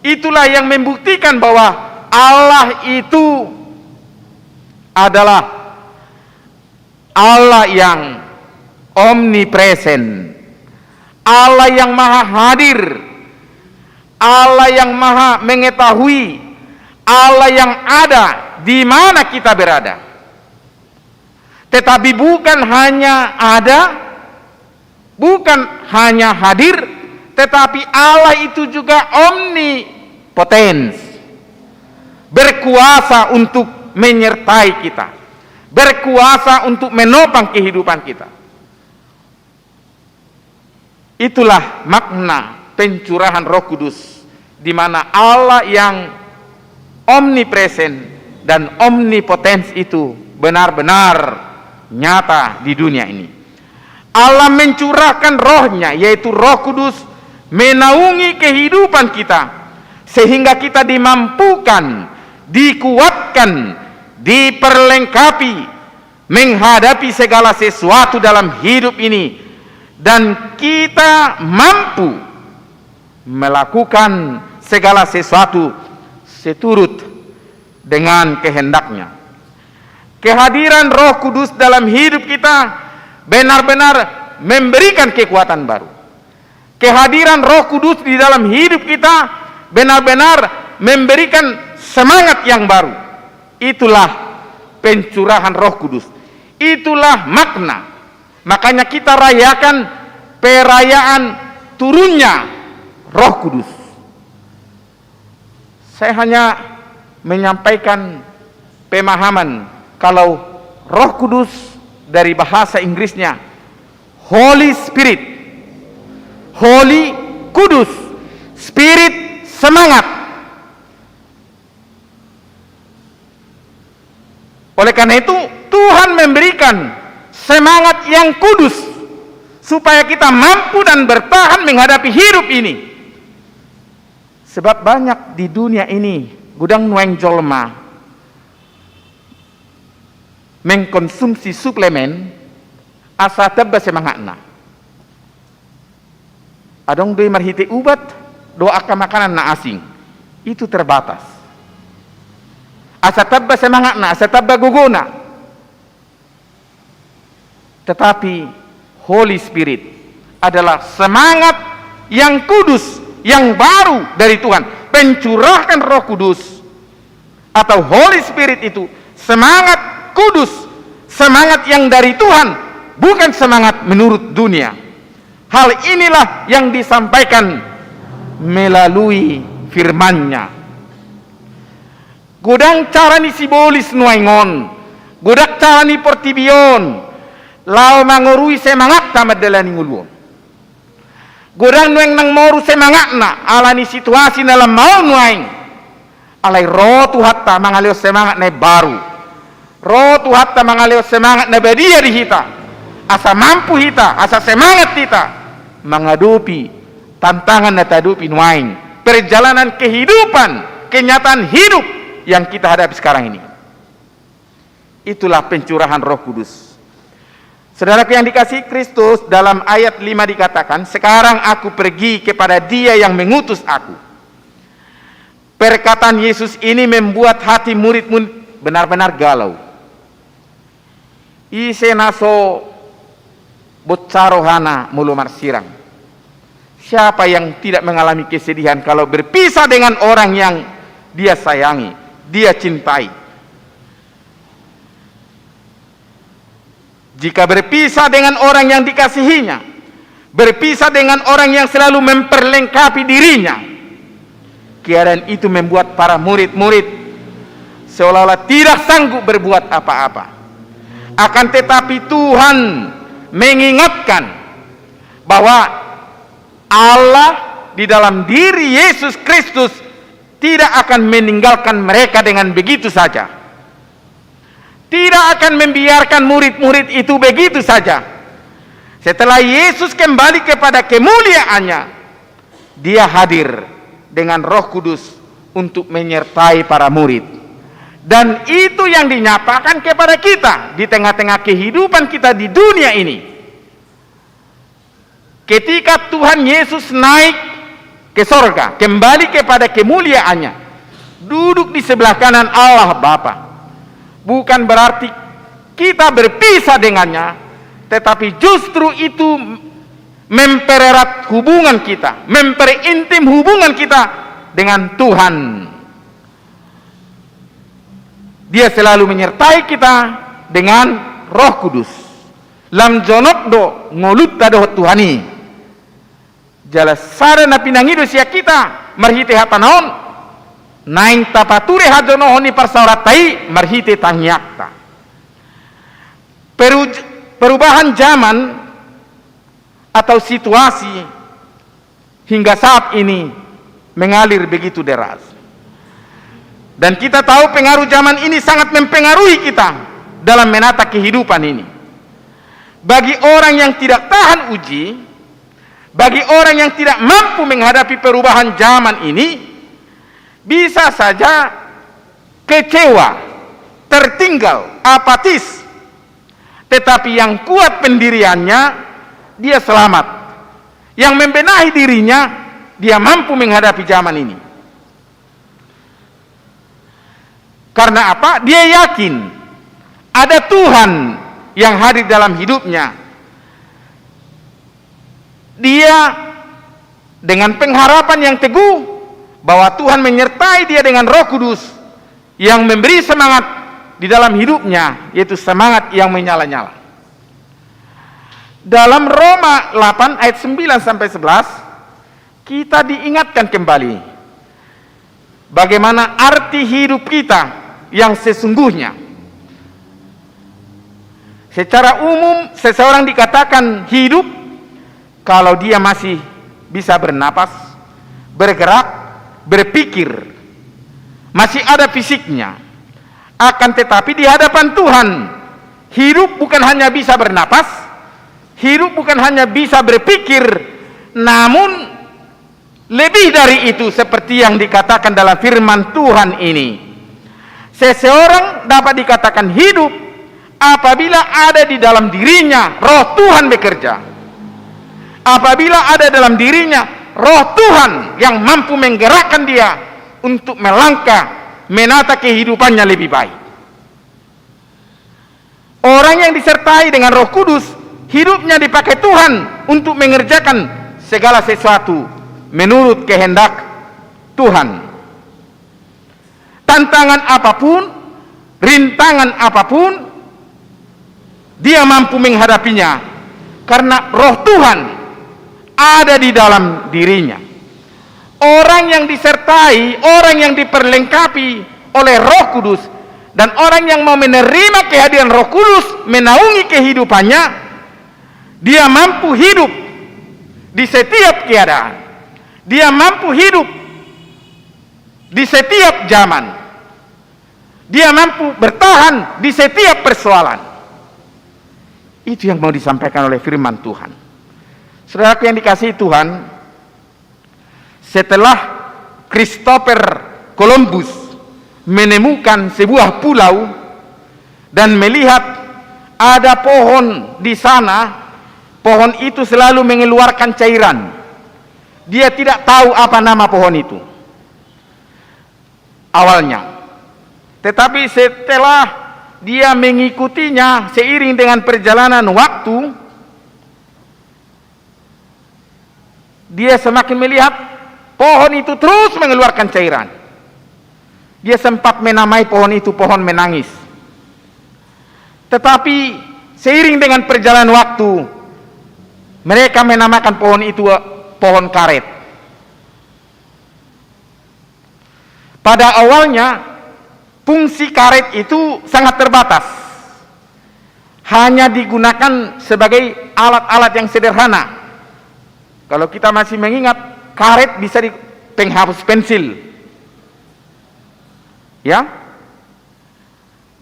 itulah yang membuktikan bahwa Allah itu adalah Allah yang omnipresent, Allah yang maha hadir, Allah yang maha mengetahui, Allah yang ada di mana kita berada. Tetapi bukan hanya ada, bukan hanya hadir, tetapi Allah itu juga omnipotens, berkuasa untuk menyertai kita, berkuasa untuk menopang kehidupan kita. Itulah makna pencurahan Roh Kudus, di mana Allah yang omnipresent dan omnipotens itu benar-benar nyata di dunia ini. Allah mencurahkan rohnya, yaitu Roh Kudus, menaungi kehidupan kita, sehingga kita dimampukan, dikuatkan, diperlengkapi menghadapi segala sesuatu dalam hidup ini, dan kita mampu melakukan segala sesuatu seturut dengan kehendaknya. Kehadiran Roh Kudus dalam hidup kita benar-benar memberikan kekuatan baru. Kehadiran Roh Kudus di dalam hidup kita benar-benar memberikan semangat yang baru. Itulah pencurahan Roh Kudus. Itulah makna. Makanya kita rayakan perayaan turunnya Roh Kudus. Saya hanya menyampaikan pemahaman kalau Roh Kudus dari bahasa Inggrisnya Holy Spirit, Holy Kudus, Spirit semangat. Oleh karena itu Tuhan memberikan semangat yang kudus supaya kita mampu dan bertahan menghadapi hidup ini. Sebab banyak di dunia ini gudang nueng jolma mengkonsumsi suplemen asa tebas semangatna. Adong doi marhiti ubat doakan makanan na asing itu terbatas. Asa tebas semangatna, asa tebas guguna. Tetapi Holy Spirit adalah semangat yang kudus, yang baru dari Tuhan. Pencurahkan Roh Kudus atau Holy Spirit itu semangat kudus, semangat yang dari Tuhan, bukan semangat menurut dunia. Hal inilah yang disampaikan melalui firman-Nya. Godang carani sibolis nuaingon, godak carani portibion, lao mangorui semangat tamat dalani ngulwon. Godang nueng nang moru semangat na alani situasi dalam mau nuaing, alai roh tuhatta mangalio semangat na baru. Roh Tuhan mengalir semangat nabadia di kita, asa mampu kita, asa semangat kita menghadapi tantangan na tadupi nuaing, perjalanan kehidupan, kenyataan hidup yang kita hadapi sekarang ini. Itulah pencurahan Roh Kudus. Saudaraku yang dikasihi Kristus, dalam ayat 5 dikatakan, sekarang aku pergi kepada Dia yang mengutus aku. Perkataan Yesus ini membuat hati murid-murid benar-benar galau. Ise naso botsarohana mulumar sirang. Siapa yang tidak mengalami kesedihan kalau berpisah dengan orang yang dia sayangi, dia cintai? Jika berpisah dengan orang yang dikasihinya, berpisah dengan orang yang selalu memperlengkapi dirinya, keadaan itu membuat para murid-murid seolah-olah tidak sanggup berbuat apa-apa. Akan tetapi Tuhan mengingatkan bahwa Allah di dalam diri Yesus Kristus tidak akan meninggalkan mereka dengan begitu saja. Tidak akan membiarkan murid-murid itu begitu saja. Setelah Yesus kembali kepada kemuliaannya, Dia hadir dengan Roh Kudus untuk menyertai para murid. Dan itu yang dinyatakan kepada kita di tengah-tengah kehidupan kita di dunia ini. ketika Tuhan Yesus naik ke sorga, kembali kepada kemuliaannya, duduk di sebelah kanan Allah Bapa, bukan berarti kita berpisah dengannya, tetapi justru itu mempererat hubungan kita, memperintim hubungan kita dengan Tuhan. Dia selalu menyertai kita dengan Roh Kudus. Lam jonok do ngolut tado Tuhani. Jala sare na pinangido sia kita marhite hatanaon naing tapature hajonohoni parsauratai marhite tangyakta. Perubahan zaman atau situasi hingga saat ini mengalir begitu deras. Dan kita tahu pengaruh zaman ini sangat mempengaruhi kita dalam menata kehidupan ini. Bagi orang yang tidak tahan uji, bagi orang yang tidak mampu menghadapi perubahan zaman ini, bisa saja kecewa, tertinggal, apatis. Tetapi yang kuat pendiriannya, dia selamat. Yang membenahi dirinya, dia mampu menghadapi zaman ini. Karena apa? Dia yakin ada Tuhan yang hadir dalam hidupnya. Dia dengan pengharapan yang teguh bahwa Tuhan menyertai dia dengan Roh Kudus yang memberi semangat di dalam hidupnya, yaitu semangat yang menyala-nyala. Dalam Roma 8 ayat 9 sampai 11 kita diingatkan kembali bagaimana arti hidup kita yang sesungguhnya. Secara umum seseorang dikatakan hidup kalau dia masih bisa bernapas, bergerak, berpikir, masih ada fisiknya. Akan tetapi di hadapan Tuhan, hidup bukan hanya bisa bernapas, hidup bukan hanya bisa berpikir, namun lebih dari itu, seperti yang dikatakan dalam firman Tuhan ini. Seseorang dapat dikatakan hidup apabila ada di dalam dirinya Roh Tuhan bekerja. Apabila ada dalam dirinya Roh Tuhan yang mampu menggerakkan dia untuk melangkah, menata kehidupannya lebih baik. Orang yang disertai dengan Roh Kudus, hidupnya dipakai Tuhan untuk mengerjakan segala sesuatu menurut kehendak Tuhan. Tantangan apapun, rintangan apapun, dia mampu menghadapinya karena Roh Tuhan ada di dalam dirinya. Orang yang disertai, orang yang diperlengkapi oleh Roh Kudus, dan orang yang mau menerima kehadiran Roh Kudus menaungi kehidupannya, dia mampu hidup di setiap keadaan. Dia mampu hidup di setiap zaman. Dia mampu bertahan di setiap persoalan. Itu yang mau disampaikan oleh firman Tuhan. Saudaraku yang dikasihi Tuhan, setelah Christopher Columbus menemukan sebuah pulau dan melihat ada pohon di sana, pohon itu selalu mengeluarkan cairan. Dia tidak tahu apa nama pohon itu awalnya. Tetapi setelah dia mengikutinya seiring dengan perjalanan waktu, dia semakin melihat pohon itu terus mengeluarkan cairan. Dia sempat menamai pohon itu pohon menangis. Tetapi seiring dengan perjalanan waktu, mereka menamakan pohon itu pohon karet. Pada awalnya fungsi karet itu sangat terbatas, hanya digunakan sebagai alat-alat yang sederhana. Kalau kita masih mengingat, karet bisa di penghapus pensil, ya,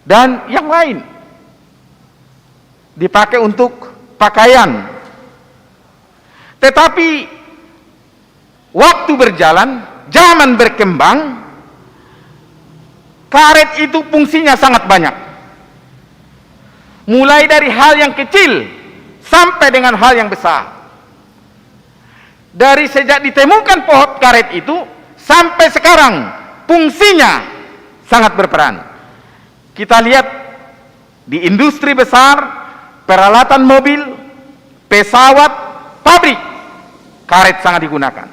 dan yang lain dipakai untuk pakaian. Tetapi waktu berjalan, zaman berkembang, karet itu fungsinya sangat banyak. Mulai dari hal yang kecil sampai dengan hal yang besar. dari sejak ditemukan pohon karet itu sampai sekarang fungsinya sangat berperan. Kita lihat di industri besar, peralatan mobil, pesawat, pabrik, karet sangat digunakan.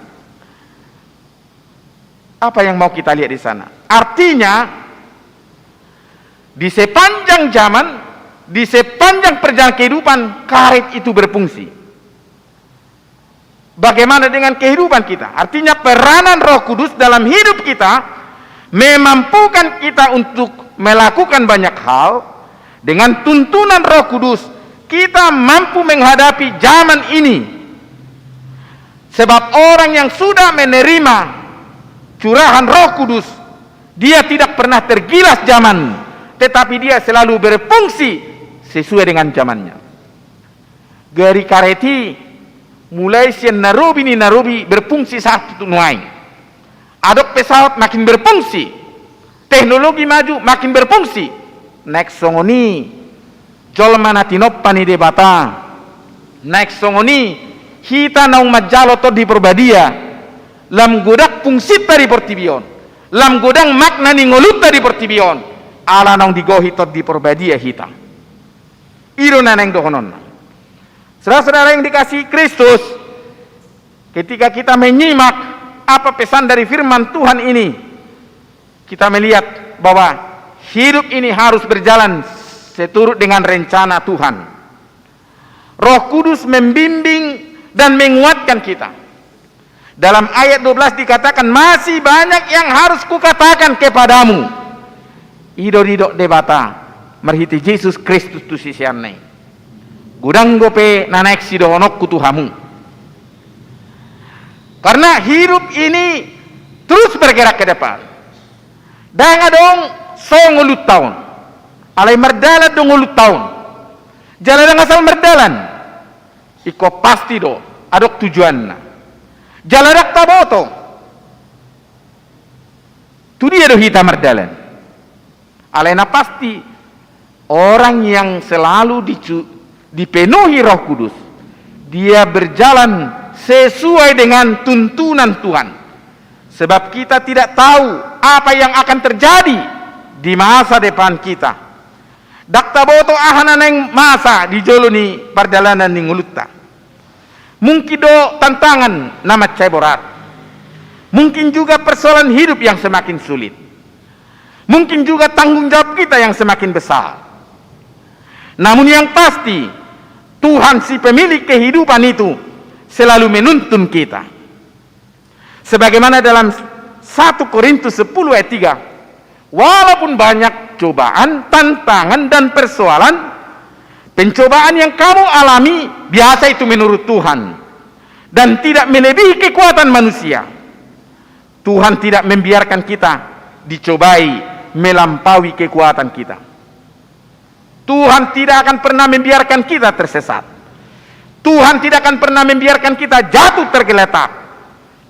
Apa yang mau kita lihat di sana? Artinya, di sepanjang zaman, di sepanjang perjalanan kehidupan, karet itu berfungsi. Bagaimana dengan kehidupan kita? Artinya peranan Roh Kudus dalam hidup kita memampukan kita untuk melakukan banyak hal. Dengan tuntunan Roh Kudus, kita mampu menghadapi zaman ini. Sebab orang yang sudah menerima curahan Roh Kudus, dia tidak pernah tergilas zaman, tetapi dia selalu berfungsi sesuai dengan zamannya. Gari kareti mulai sian Nairobi berfungsi satu nuai. Adok pesawat makin berfungsi, teknologi maju makin berfungsi. Next songoni jolmana tinoppani debata. Next songoni hita naung majalo to di perbadia. Lam godak fungsi tadi portibion, lam godang makna ni ngolut tadi portibion, ala nang digohi tot di perbadia hita. Iro naneng dohonon. Saudara-saudara yang dikasihi Kristus, ketika kita menyimak apa pesan dari firman Tuhan ini, kita melihat bahwa hidup ini harus berjalan seturut dengan rencana Tuhan. Roh Kudus membimbing dan menguatkan kita. Dalam ayat 12 dikatakan, masih banyak yang harus kukatakan kepadamu. Ido-ido debata, merhiti Yesus Kristus tu sisianai. Gudang gope nanek sidohonok kutuhamu. Karena hidup ini terus bergerak ke depan. Dan adong songolut tahun. Alai merdalan dongolut tahun. Jalan asal merdalan. Iko pasti do, adok tujuanna. Jalarak taboto. Tu dia do hita merdalan. Alena pasti orang yang selalu dipenuhi Roh Kudus, dia berjalan sesuai dengan tuntunan Tuhan. Sebab kita tidak tahu apa yang akan terjadi di masa depan kita. Dakta boto ahana neng masa di joloni perjalanan ning ngulutta. Mungkin do tantangan nama cai berat. Mungkin juga persoalan hidup yang semakin sulit. Mungkin juga tanggung jawab kita yang semakin besar. Namun yang pasti, Tuhan si pemilik kehidupan itu selalu menuntun kita. Sebagaimana dalam 1 Korintus 10 ayat 3, walaupun banyak cobaan, tantangan dan persoalan, pencobaan yang kamu alami biasa itu menurut Tuhan dan tidak melebihi kekuatan manusia. Tuhan tidak membiarkan kita dicobai melampaui kekuatan kita. Tuhan tidak akan pernah membiarkan kita tersesat. Tuhan tidak akan pernah membiarkan kita jatuh tergeletak.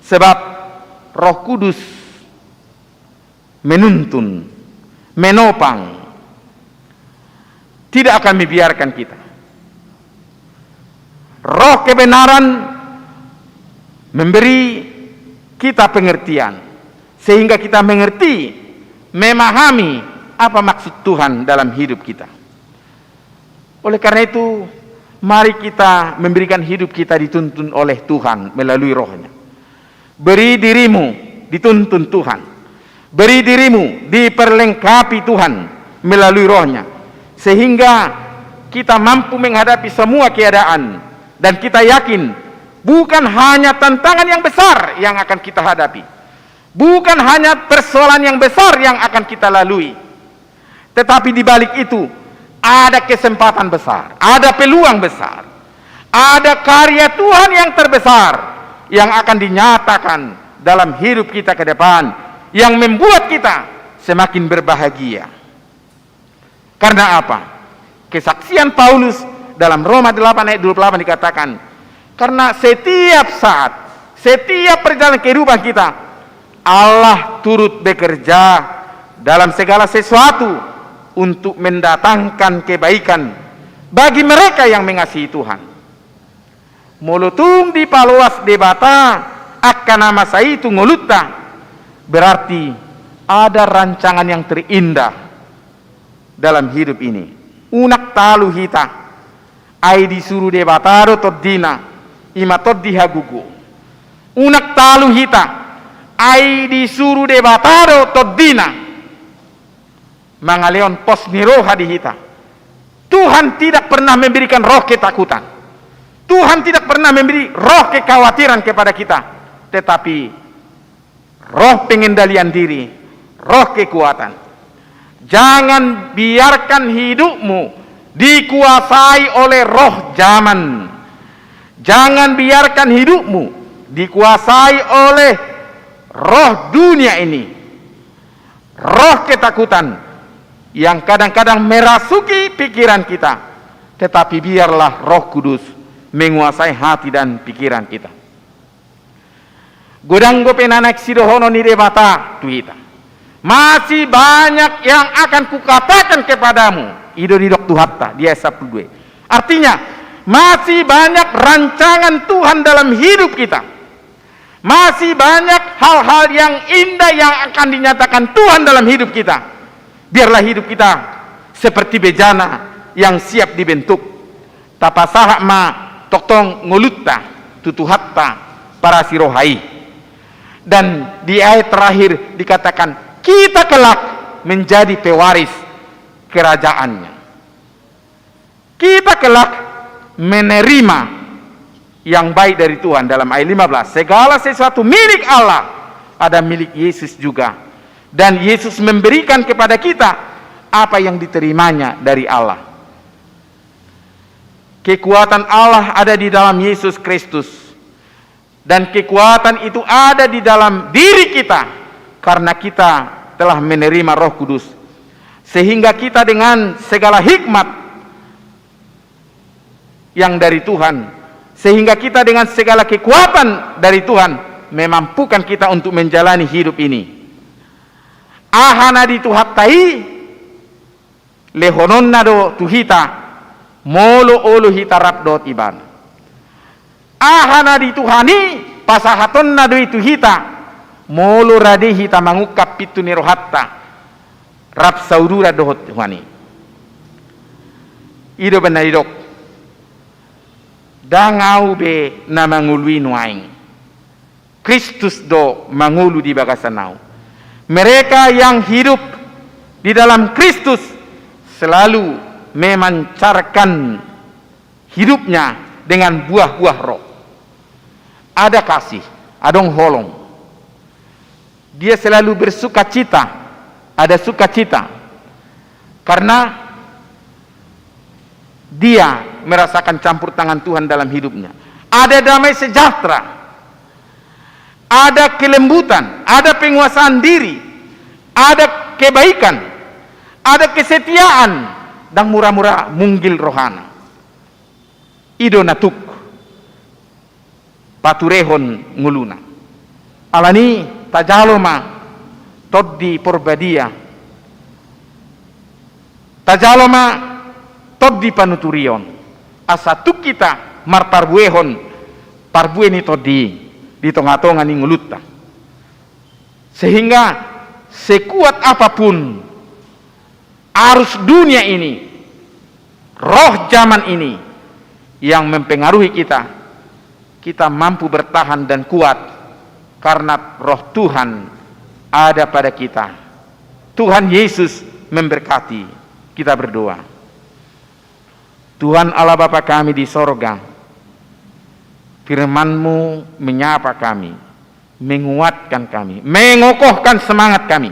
Sebab Roh Kudus menuntun, menopang, tidak akan membiarkan kita. Roh kebenaran memberi kita pengertian sehingga kita mengerti, memahami apa maksud Tuhan dalam hidup kita. Oleh karena itu, mari kita memberikan hidup kita dituntun oleh Tuhan melalui Roh-Nya. Beri dirimu dituntun Tuhan. Beri dirimu diperlengkapi Tuhan melalui Roh-Nya. Sehingga kita mampu menghadapi semua keadaan. Dan kita yakin, bukan hanya tantangan yang besar yang akan kita hadapi. Bukan hanya persoalan yang besar yang akan kita lalui. Tetapi di balik itu, ada kesempatan besar, ada peluang besar, ada karya Tuhan yang terbesar yang akan dinyatakan dalam hidup kita ke depan, yang membuat kita semakin berbahagia. Karena apa? Kesaksian Paulus dalam Roma 8 ayat 28 dikatakan, karena setiap saat, setiap perjalanan kehidupan kita, Allah turut bekerja dalam segala sesuatu untuk mendatangkan kebaikan bagi mereka yang mengasihi Tuhan. molutung di paluas debata akan nama saya itu ngolutta, berarti ada rancangan yang terindah dalam hidup ini. Unak talu hita ai disuruh debataro toddina ima toddi hagugu. Unak talu hita ai disuruh debataro toddina mangaleon pos niroha di hita. Tuhan tidak pernah memberikan roh ketakutan. Tuhan tidak pernah memberi roh kekhawatiran kepada kita, tetapi roh pengendalian diri, roh kekuatan. Jangan biarkan hidupmu dikuasai oleh roh zaman. Jangan biarkan hidupmu dikuasai oleh roh dunia ini, roh ketakutan yang kadang-kadang merasuki pikiran kita, tetapi biarlah Roh Kudus menguasai hati dan pikiran kita. Godanggo penanak sidohono ni debata tuita. Masih banyak yang akan kukatakan kepadamu. Ido didok tuhatta di ayat 12. Artinya masih banyak rancangan Tuhan dalam hidup kita. Masih banyak hal-hal yang indah yang akan dinyatakan Tuhan dalam hidup kita. Biarlah hidup kita seperti bejana yang siap dibentuk. Tapasahak ma toktong ngolutta tutuhatta para sirohai. Dan di ayat terakhir dikatakan kita kelak menjadi pewaris kerajaannya. Kita kelak menerima yang baik dari Tuhan. Dalam ayat 15, segala sesuatu milik Allah, ada milik Yesus juga. Dan Yesus memberikan kepada kita apa yang diterimanya dari Allah. Kekuatan Allah ada di dalam Yesus Kristus. Dan kekuatan itu ada di dalam diri kita karena kita telah menerima Roh Kudus. Sehingga kita dengan segala hikmat yang dari Tuhan, sehingga kita dengan segala kekuatan dari Tuhan memampukan kita untuk menjalani hidup ini. Ahana di tuhattai lehononna do tuhita molo olo hitarap do tiban. Ahana di tuhani pasahatonna do tuhita molo radi hita mangukap pitu nirohatta rap saudura do tuhani. Ido benaridok dangau be na mangului nuaing Kristus do mangulu di bagasanau. Mereka yang hidup di dalam Kristus selalu memancarkan hidupnya dengan buah-buah roh. Ada kasih, adong holong. Dia selalu bersukacita, ada sukacita. Karena dia merasakan campur tangan Tuhan dalam hidupnya. Ada damai sejahtera. Ada kelembutan, ada penguasaan diri, ada kebaikan, ada kesetiaan, dan murah-murah munggil rohana. Ido natuk paturehon nguluna. Alani tajaloma toddi porbadia. Tajaloma toddi panuturion. Asatuk kita marparbuehon parbueni toddi. Di tengah-tengah ni ngulutta. Sehingga sekuat apapun arus dunia ini, roh zaman ini yang mempengaruhi kita, kita mampu bertahan dan kuat karena roh Tuhan ada pada kita. Tuhan Yesus memberkati. Kita berdoa. Tuhan Allah Bapa kami di sorga, firman-Mu menyapa kami, menguatkan kami, mengokohkan semangat kami.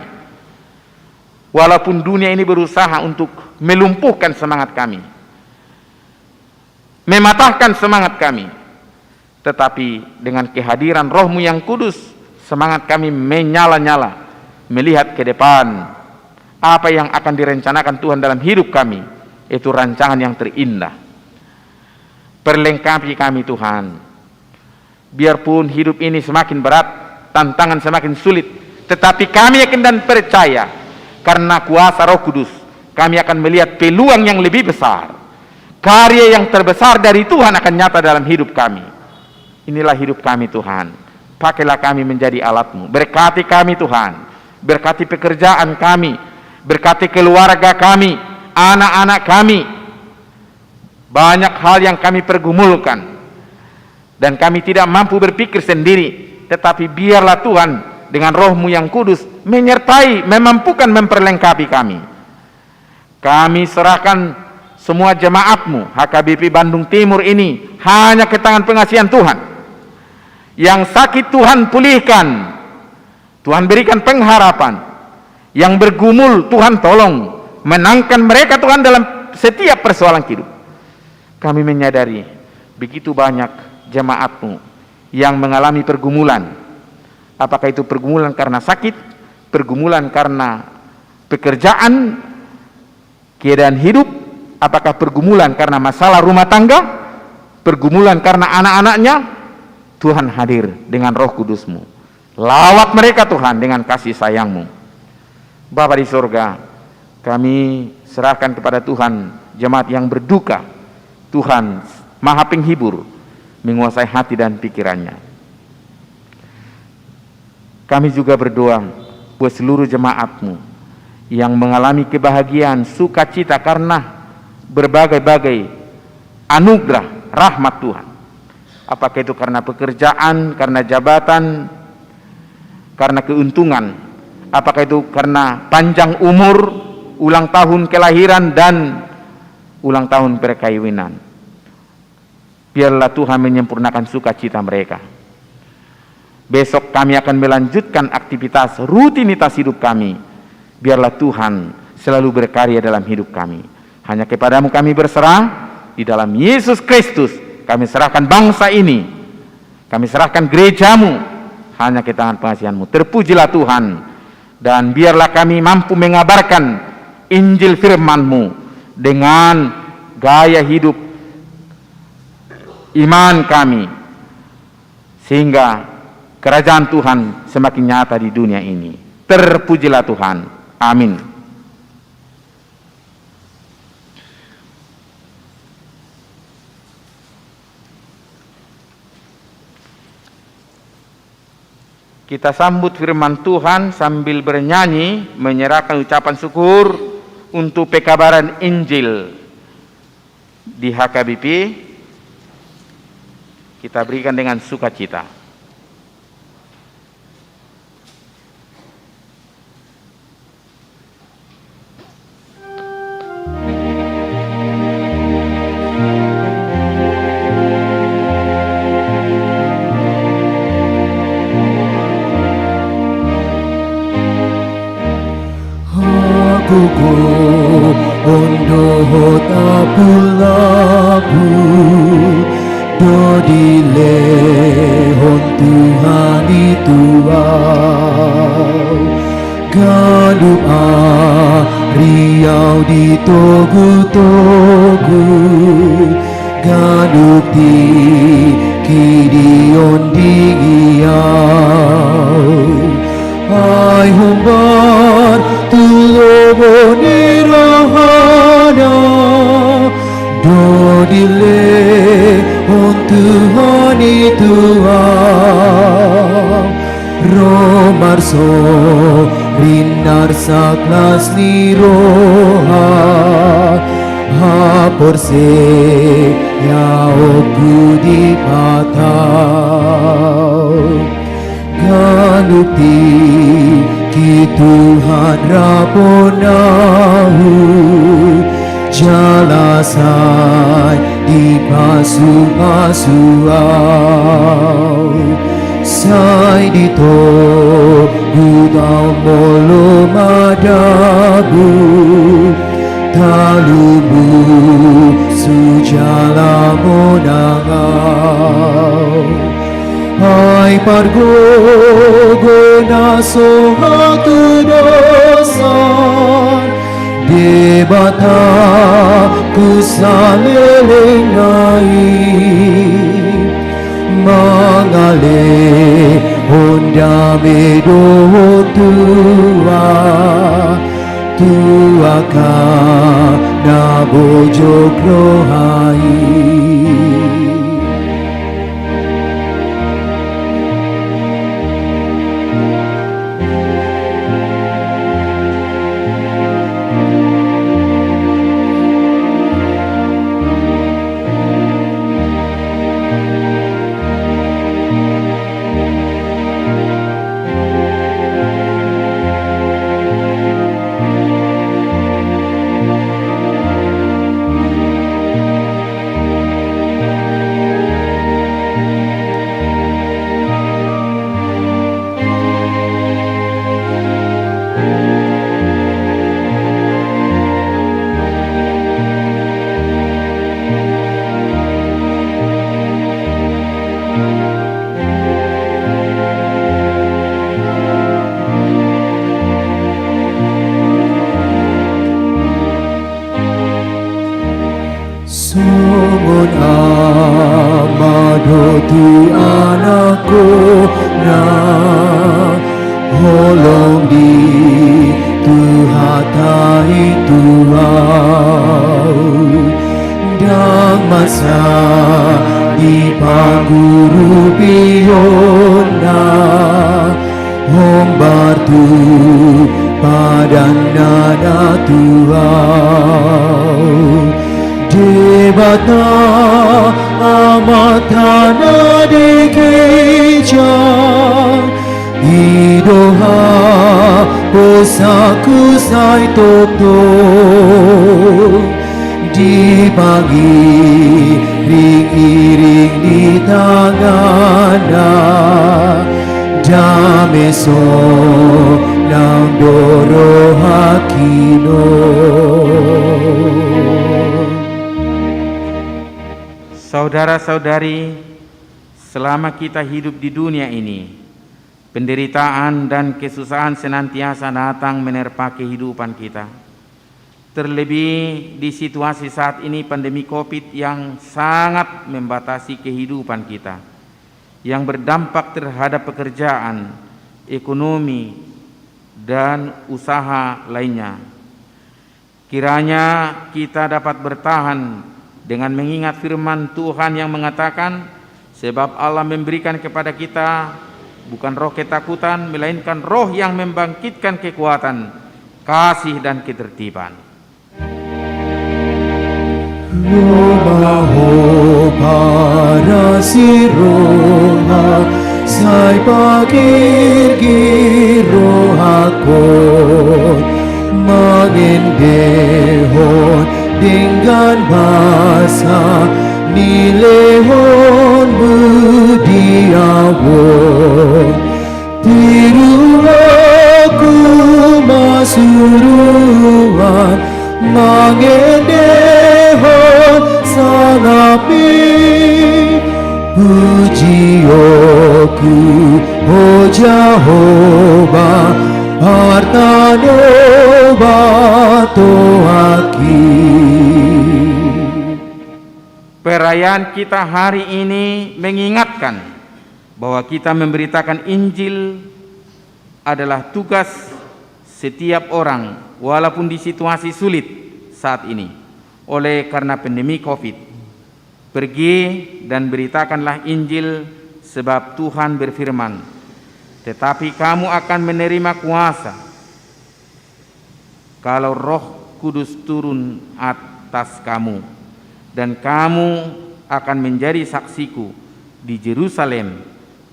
Walaupun dunia ini berusaha untuk melumpuhkan semangat kami, mematahkan semangat kami, tetapi dengan kehadiran Roh-Mu yang kudus, semangat kami menyala-nyala, melihat ke depan, apa yang akan direncanakan Tuhan dalam hidup kami, itu rancangan yang terindah. Perlengkapi kami Tuhan. Biarpun hidup ini semakin berat, tantangan semakin sulit, tetapi kami yakin dan percaya karena kuasa Roh Kudus, kami akan melihat peluang yang lebih besar. Karya yang terbesar dari Tuhan akan nyata dalam hidup kami. Inilah hidup kami Tuhan. Pakailah kami menjadi alat-Mu. Berkati kami Tuhan. Berkati pekerjaan kami. Berkati keluarga kami. Anak-anak kami. Banyak hal yang kami pergumulkan. Dan kami tidak mampu berpikir sendiri. Tetapi biarlah Tuhan dengan Roh-Mu yang kudus menyertai, memampukan, memperlengkapi kami. Kami serahkan semua jemaat-Mu HKBP Bandung Timur ini hanya ke tangan pengasihan Tuhan. Yang sakit Tuhan pulihkan, Tuhan berikan pengharapan. Yang bergumul Tuhan tolong, menangkan mereka Tuhan dalam setiap persoalan hidup. Kami menyadari begitu banyak jemaat-Mu yang mengalami pergumulan. Apakah itu pergumulan karena sakit, pergumulan karena pekerjaan, keadaan hidup, apakah pergumulan karena masalah rumah tangga, pergumulan karena anak-anaknya. Tuhan hadir dengan Roh Kudus-Mu. Lawat mereka Tuhan dengan kasih sayang-Mu. Bapa di surga, kami serahkan kepada Tuhan jemaat yang berduka. Tuhan Maha Penghibur, menguasai hati dan pikirannya. Kami juga berdoa buat seluruh jemaat-Mu yang mengalami kebahagiaan, sukacita karena berbagai-bagai anugerah, rahmat Tuhan. Apakah itu karena pekerjaan, karena jabatan, karena keuntungan, apakah itu karena panjang umur, ulang tahun kelahiran, dan ulang tahun perkawinan. Biarlah Tuhan menyempurnakan sukacita mereka. Besok kami akan melanjutkan aktivitas rutinitas hidup kami. Biarlah Tuhan selalu berkarya dalam hidup kami. Hanya kepadamu kami berserah, di dalam Yesus Kristus kami serahkan bangsa ini, kami serahkan gereja-Mu hanya ke tangan pengasihan-Mu. Terpujilah Tuhan, dan biarlah kami mampu mengabarkan Injil firman-Mu dengan gaya hidup iman kami, sehingga kerajaan Tuhan semakin nyata di dunia ini. Terpujilah Tuhan. Amin. Kita sambut firman Tuhan sambil bernyanyi, menyerahkan ucapan syukur untuk pekabaran Injil di HKBP. Kita berikan dengan sukacita. Kuku ondo tapulaku dodile hon Tuhan ituau gadup riau di togu-togu gadup di kidion digiau ai humbar tulobo nirahana dodile on Tuhan ituau romarso rinar saklas niroha haporse yaoku dipatau ganukti ki Tuhan raponahu jalasai di pasu-pasuau sai dito gudau molo madabu talubu sujala monangau Hai pargogo naso hatu dosan debata kusalelengai mangale honda medo tua ka na bojo krohai tu anakku na holong di Tuhan tai Tuhan dan masa di paguru piona hong bartu padan nada Tuhan debata amatana di kejar idoha posaku sai toto di pagi ring-iring di tangana dameso nang doro hakino. Saudara-saudari, selama kita hidup di dunia ini, penderitaan dan kesusahan senantiasa datang menerpa kehidupan kita. Terlebih di situasi saat ini pandemi COVID yang sangat membatasi kehidupan kita, yang berdampak terhadap pekerjaan, ekonomi, dan usaha lainnya. Kiranya kita dapat bertahan dengan mengingat firman Tuhan yang mengatakan, sebab Allah memberikan kepada kita bukan roh ketakutan, melainkan roh yang membangkitkan kekuatan, kasih dan ketertiban. Romaho para si Roma sai pagir giro hakon magendehon dengan bahasa nilehon budiawon tiru aku masuruan magendehon sangapi pujioku o Jehovah hartano bato aki. Perayaan kita hari ini mengingatkan bahwa kita memberitakan Injil adalah tugas setiap orang walaupun di situasi sulit saat ini oleh karena pandemi COVID. Pergi dan beritakanlah Injil sebab Tuhan berfirman, tetapi kamu akan menerima kuasa kalau Roh Kudus turun atas kamu, dan kamu akan menjadi saksiku di Yerusalem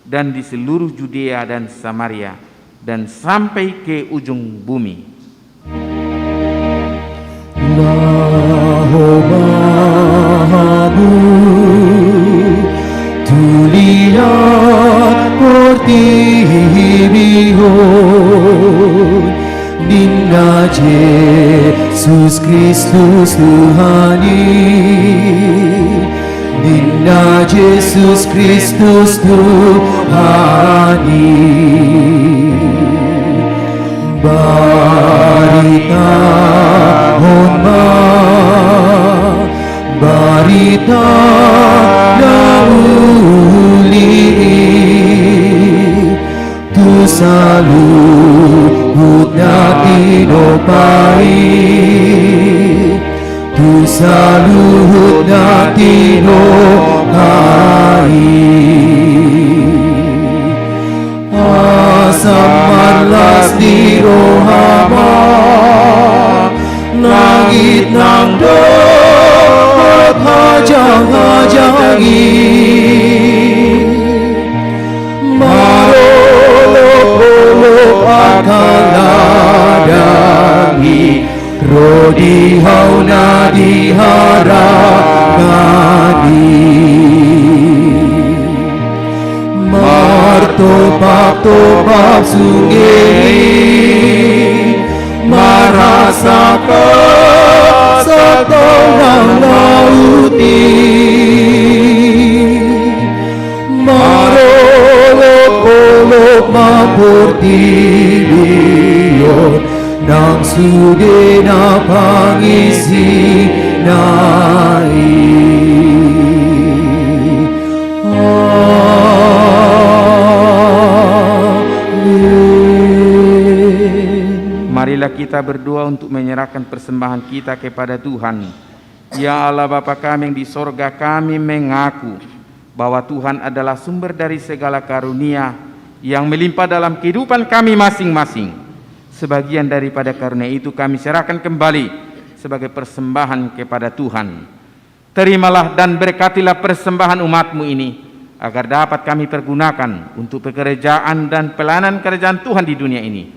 dan di seluruh Judea dan Samaria dan sampai ke ujung bumi. Lahobahabu tuliat portibihon Ninda Jesus Kristus Tuhani, Ninda Jesus Kristus Tuhani. Barita honma, barita nauli, tu saluhut natinopai, tu saluhut natinopai. Asamanlas di rohama, langit nang dapat hajang-hajangi, marolok-olok akan ladangi, rodi hauna diharapani. Martopap-topap sungai, marasaka satong lauti, marolok-olok mapurtibiyon nang sude na pangisi nai. kita berdoa untuk menyerahkan persembahan kita kepada Tuhan. Ya Allah Bapa kami yang di sorga, kami mengaku bahwa Tuhan adalah sumber dari segala karunia yang melimpah dalam kehidupan kami masing-masing. Sebagian daripada karunia itu kami serahkan kembali sebagai persembahan kepada Tuhan. Terimalah dan berkatilah persembahan umat-Mu ini, agar dapat kami pergunakan untuk pekerjaan dan pelayanan kerajaan Tuhan di dunia ini.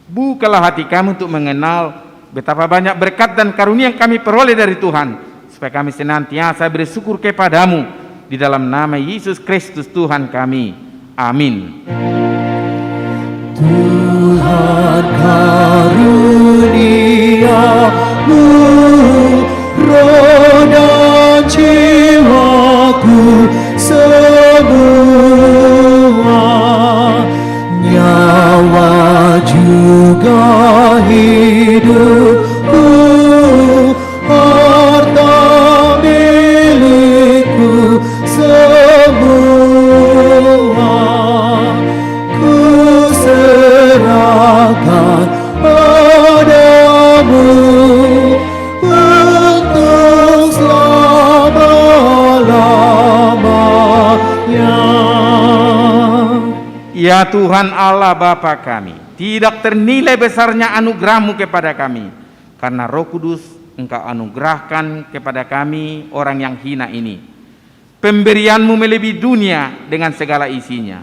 Bukalah hati kami untuk mengenal betapa banyak berkat dan karunia yang kami peroleh dari Tuhan, supaya kami senantiasa bersyukur kepada-Mu di dalam nama Yesus Kristus Tuhan kami. Amin. Tuhan karuniamu, roh dan jiwaku semua, nyawa juga hidupku, harta milikku semua, ku serahkan padamu untuk selama-lamanya. Ya Tuhan Allah Bapa kami, tidak ternilai besarnya anugerah-Mu kepada kami, karena Roh Kudus Engkau anugerahkan kepada kami orang yang hina ini. Pemberian-Mu melebihi dunia dengan segala isinya.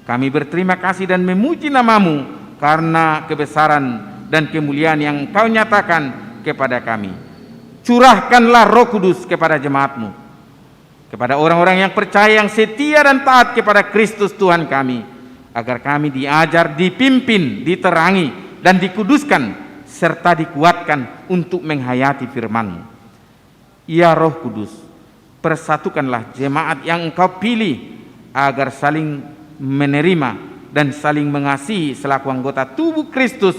Kami berterima kasih dan memuji nama-Mu karena kebesaran dan kemuliaan yang Engkau nyatakan kepada kami. Curahkanlah Roh Kudus kepada jemaat-Mu, kepada orang-orang yang percaya, yang setia dan taat kepada Kristus Tuhan kami, agar kami diajar, dipimpin, diterangi, dan dikuduskan, serta dikuatkan untuk menghayati firman-Mu. Ya Roh Kudus, persatukanlah jemaat yang Engkau pilih, agar saling menerima dan saling mengasihi selaku anggota tubuh Kristus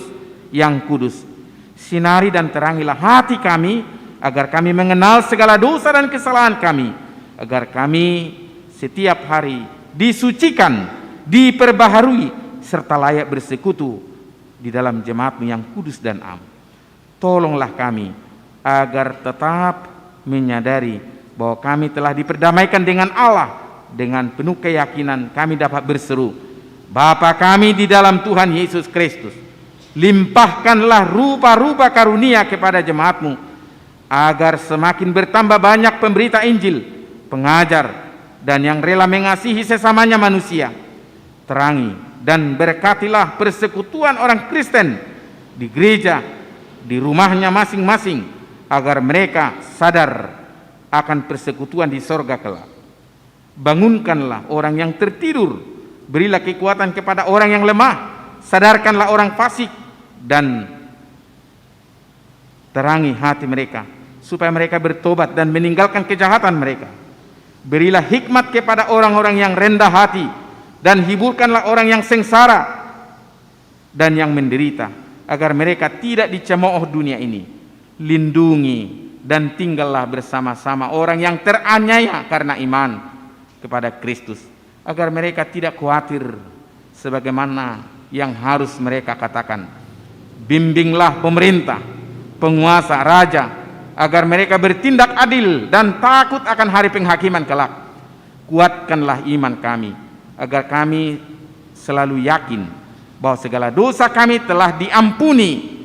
yang kudus. Sinari dan terangilah hati kami, agar kami mengenal segala dosa dan kesalahan kami, agar kami setiap hari disucikan, diperbaharui, serta layak bersekutu di dalam jemaat-Mu yang kudus dan am. Tolonglah kami agar tetap menyadari bahwa kami telah diperdamaikan dengan Allah. Dengan penuh keyakinan kami dapat berseru, Bapa kami di dalam Tuhan Yesus Kristus, limpahkanlah rupa-rupa karunia kepada jemaat-Mu, agar semakin bertambah banyak pemberita Injil, pengajar, dan yang rela mengasihi sesamanya manusia. Terangi dan berkatilah persekutuan orang Kristen di gereja, di rumahnya masing-masing, agar mereka sadar akan persekutuan di sorga kelak. Bangunkanlah orang yang tertidur, berilah kekuatan kepada orang yang lemah, sadarkanlah orang fasik, dan terangi hati mereka, supaya mereka bertobat dan meninggalkan kejahatan mereka. Berilah hikmat kepada orang-orang yang rendah hati, dan hiburkanlah orang yang sengsara dan yang menderita, agar mereka tidak dicemooh dunia ini. Lindungi dan tinggallah bersama-sama orang yang teraniaya karena iman kepada Kristus, agar mereka tidak khawatir sebagaimana yang harus mereka katakan. Bimbinglah pemerintah, penguasa, raja, agar mereka bertindak adil dan takut akan hari penghakiman kelak. Kuatkanlah iman kami, agar kami selalu yakin bahwa segala dosa kami telah diampuni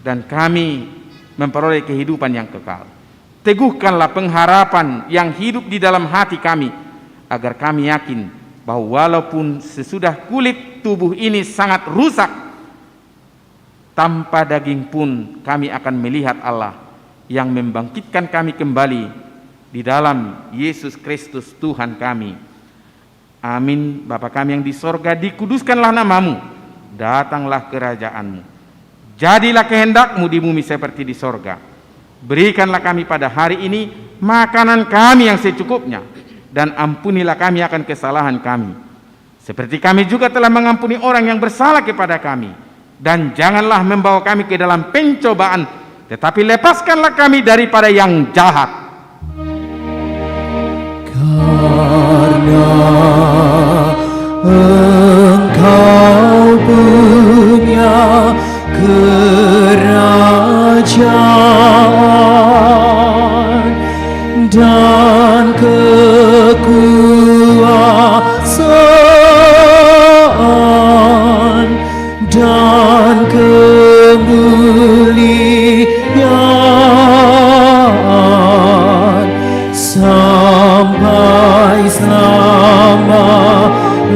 dan kami memperoleh kehidupan yang kekal. Teguhkanlah pengharapan yang hidup di dalam hati kami, agar kami yakin bahwa walaupun sesudah kulit tubuh ini sangat rusak, tanpa daging pun kami akan melihat Allah yang membangkitkan kami kembali di dalam Yesus Kristus Tuhan kami. Amin. Bapa kami yang di sorga, dikuduskanlah nama-Mu, datanglah kerajaan-Mu, jadilah kehendak-Mu di bumi seperti di sorga. Berikanlah kami pada hari ini makanan kami yang secukupnya, dan ampunilah kami akan kesalahan kami, seperti kami juga telah mengampuni orang yang bersalah kepada kami. Dan janganlah membawa kami ke dalam pencobaan, tetapi lepaskanlah kami daripada yang jahat. Karena Engkau punya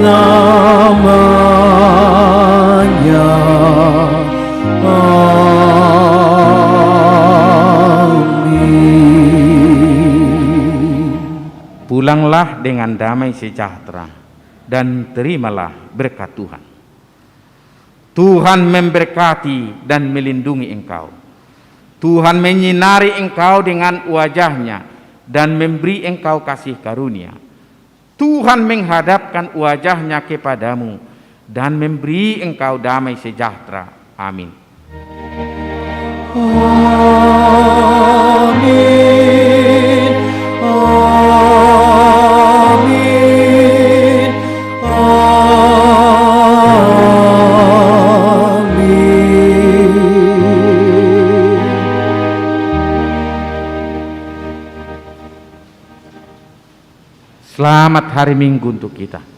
lamanya. Amin. Pulanglah dengan damai sejahtera dan terimalah berkat Tuhan. Tuhan memberkati dan melindungi engkau. Tuhan menyinari engkau dengan wajah-Nya dan memberi engkau kasih karunia. Tuhan menghadapkan wajah-Nya kepadamu dan memberi engkau damai sejahtera. Amin. Amin. Amin. Amin. Selamat hari Minggu untuk kita.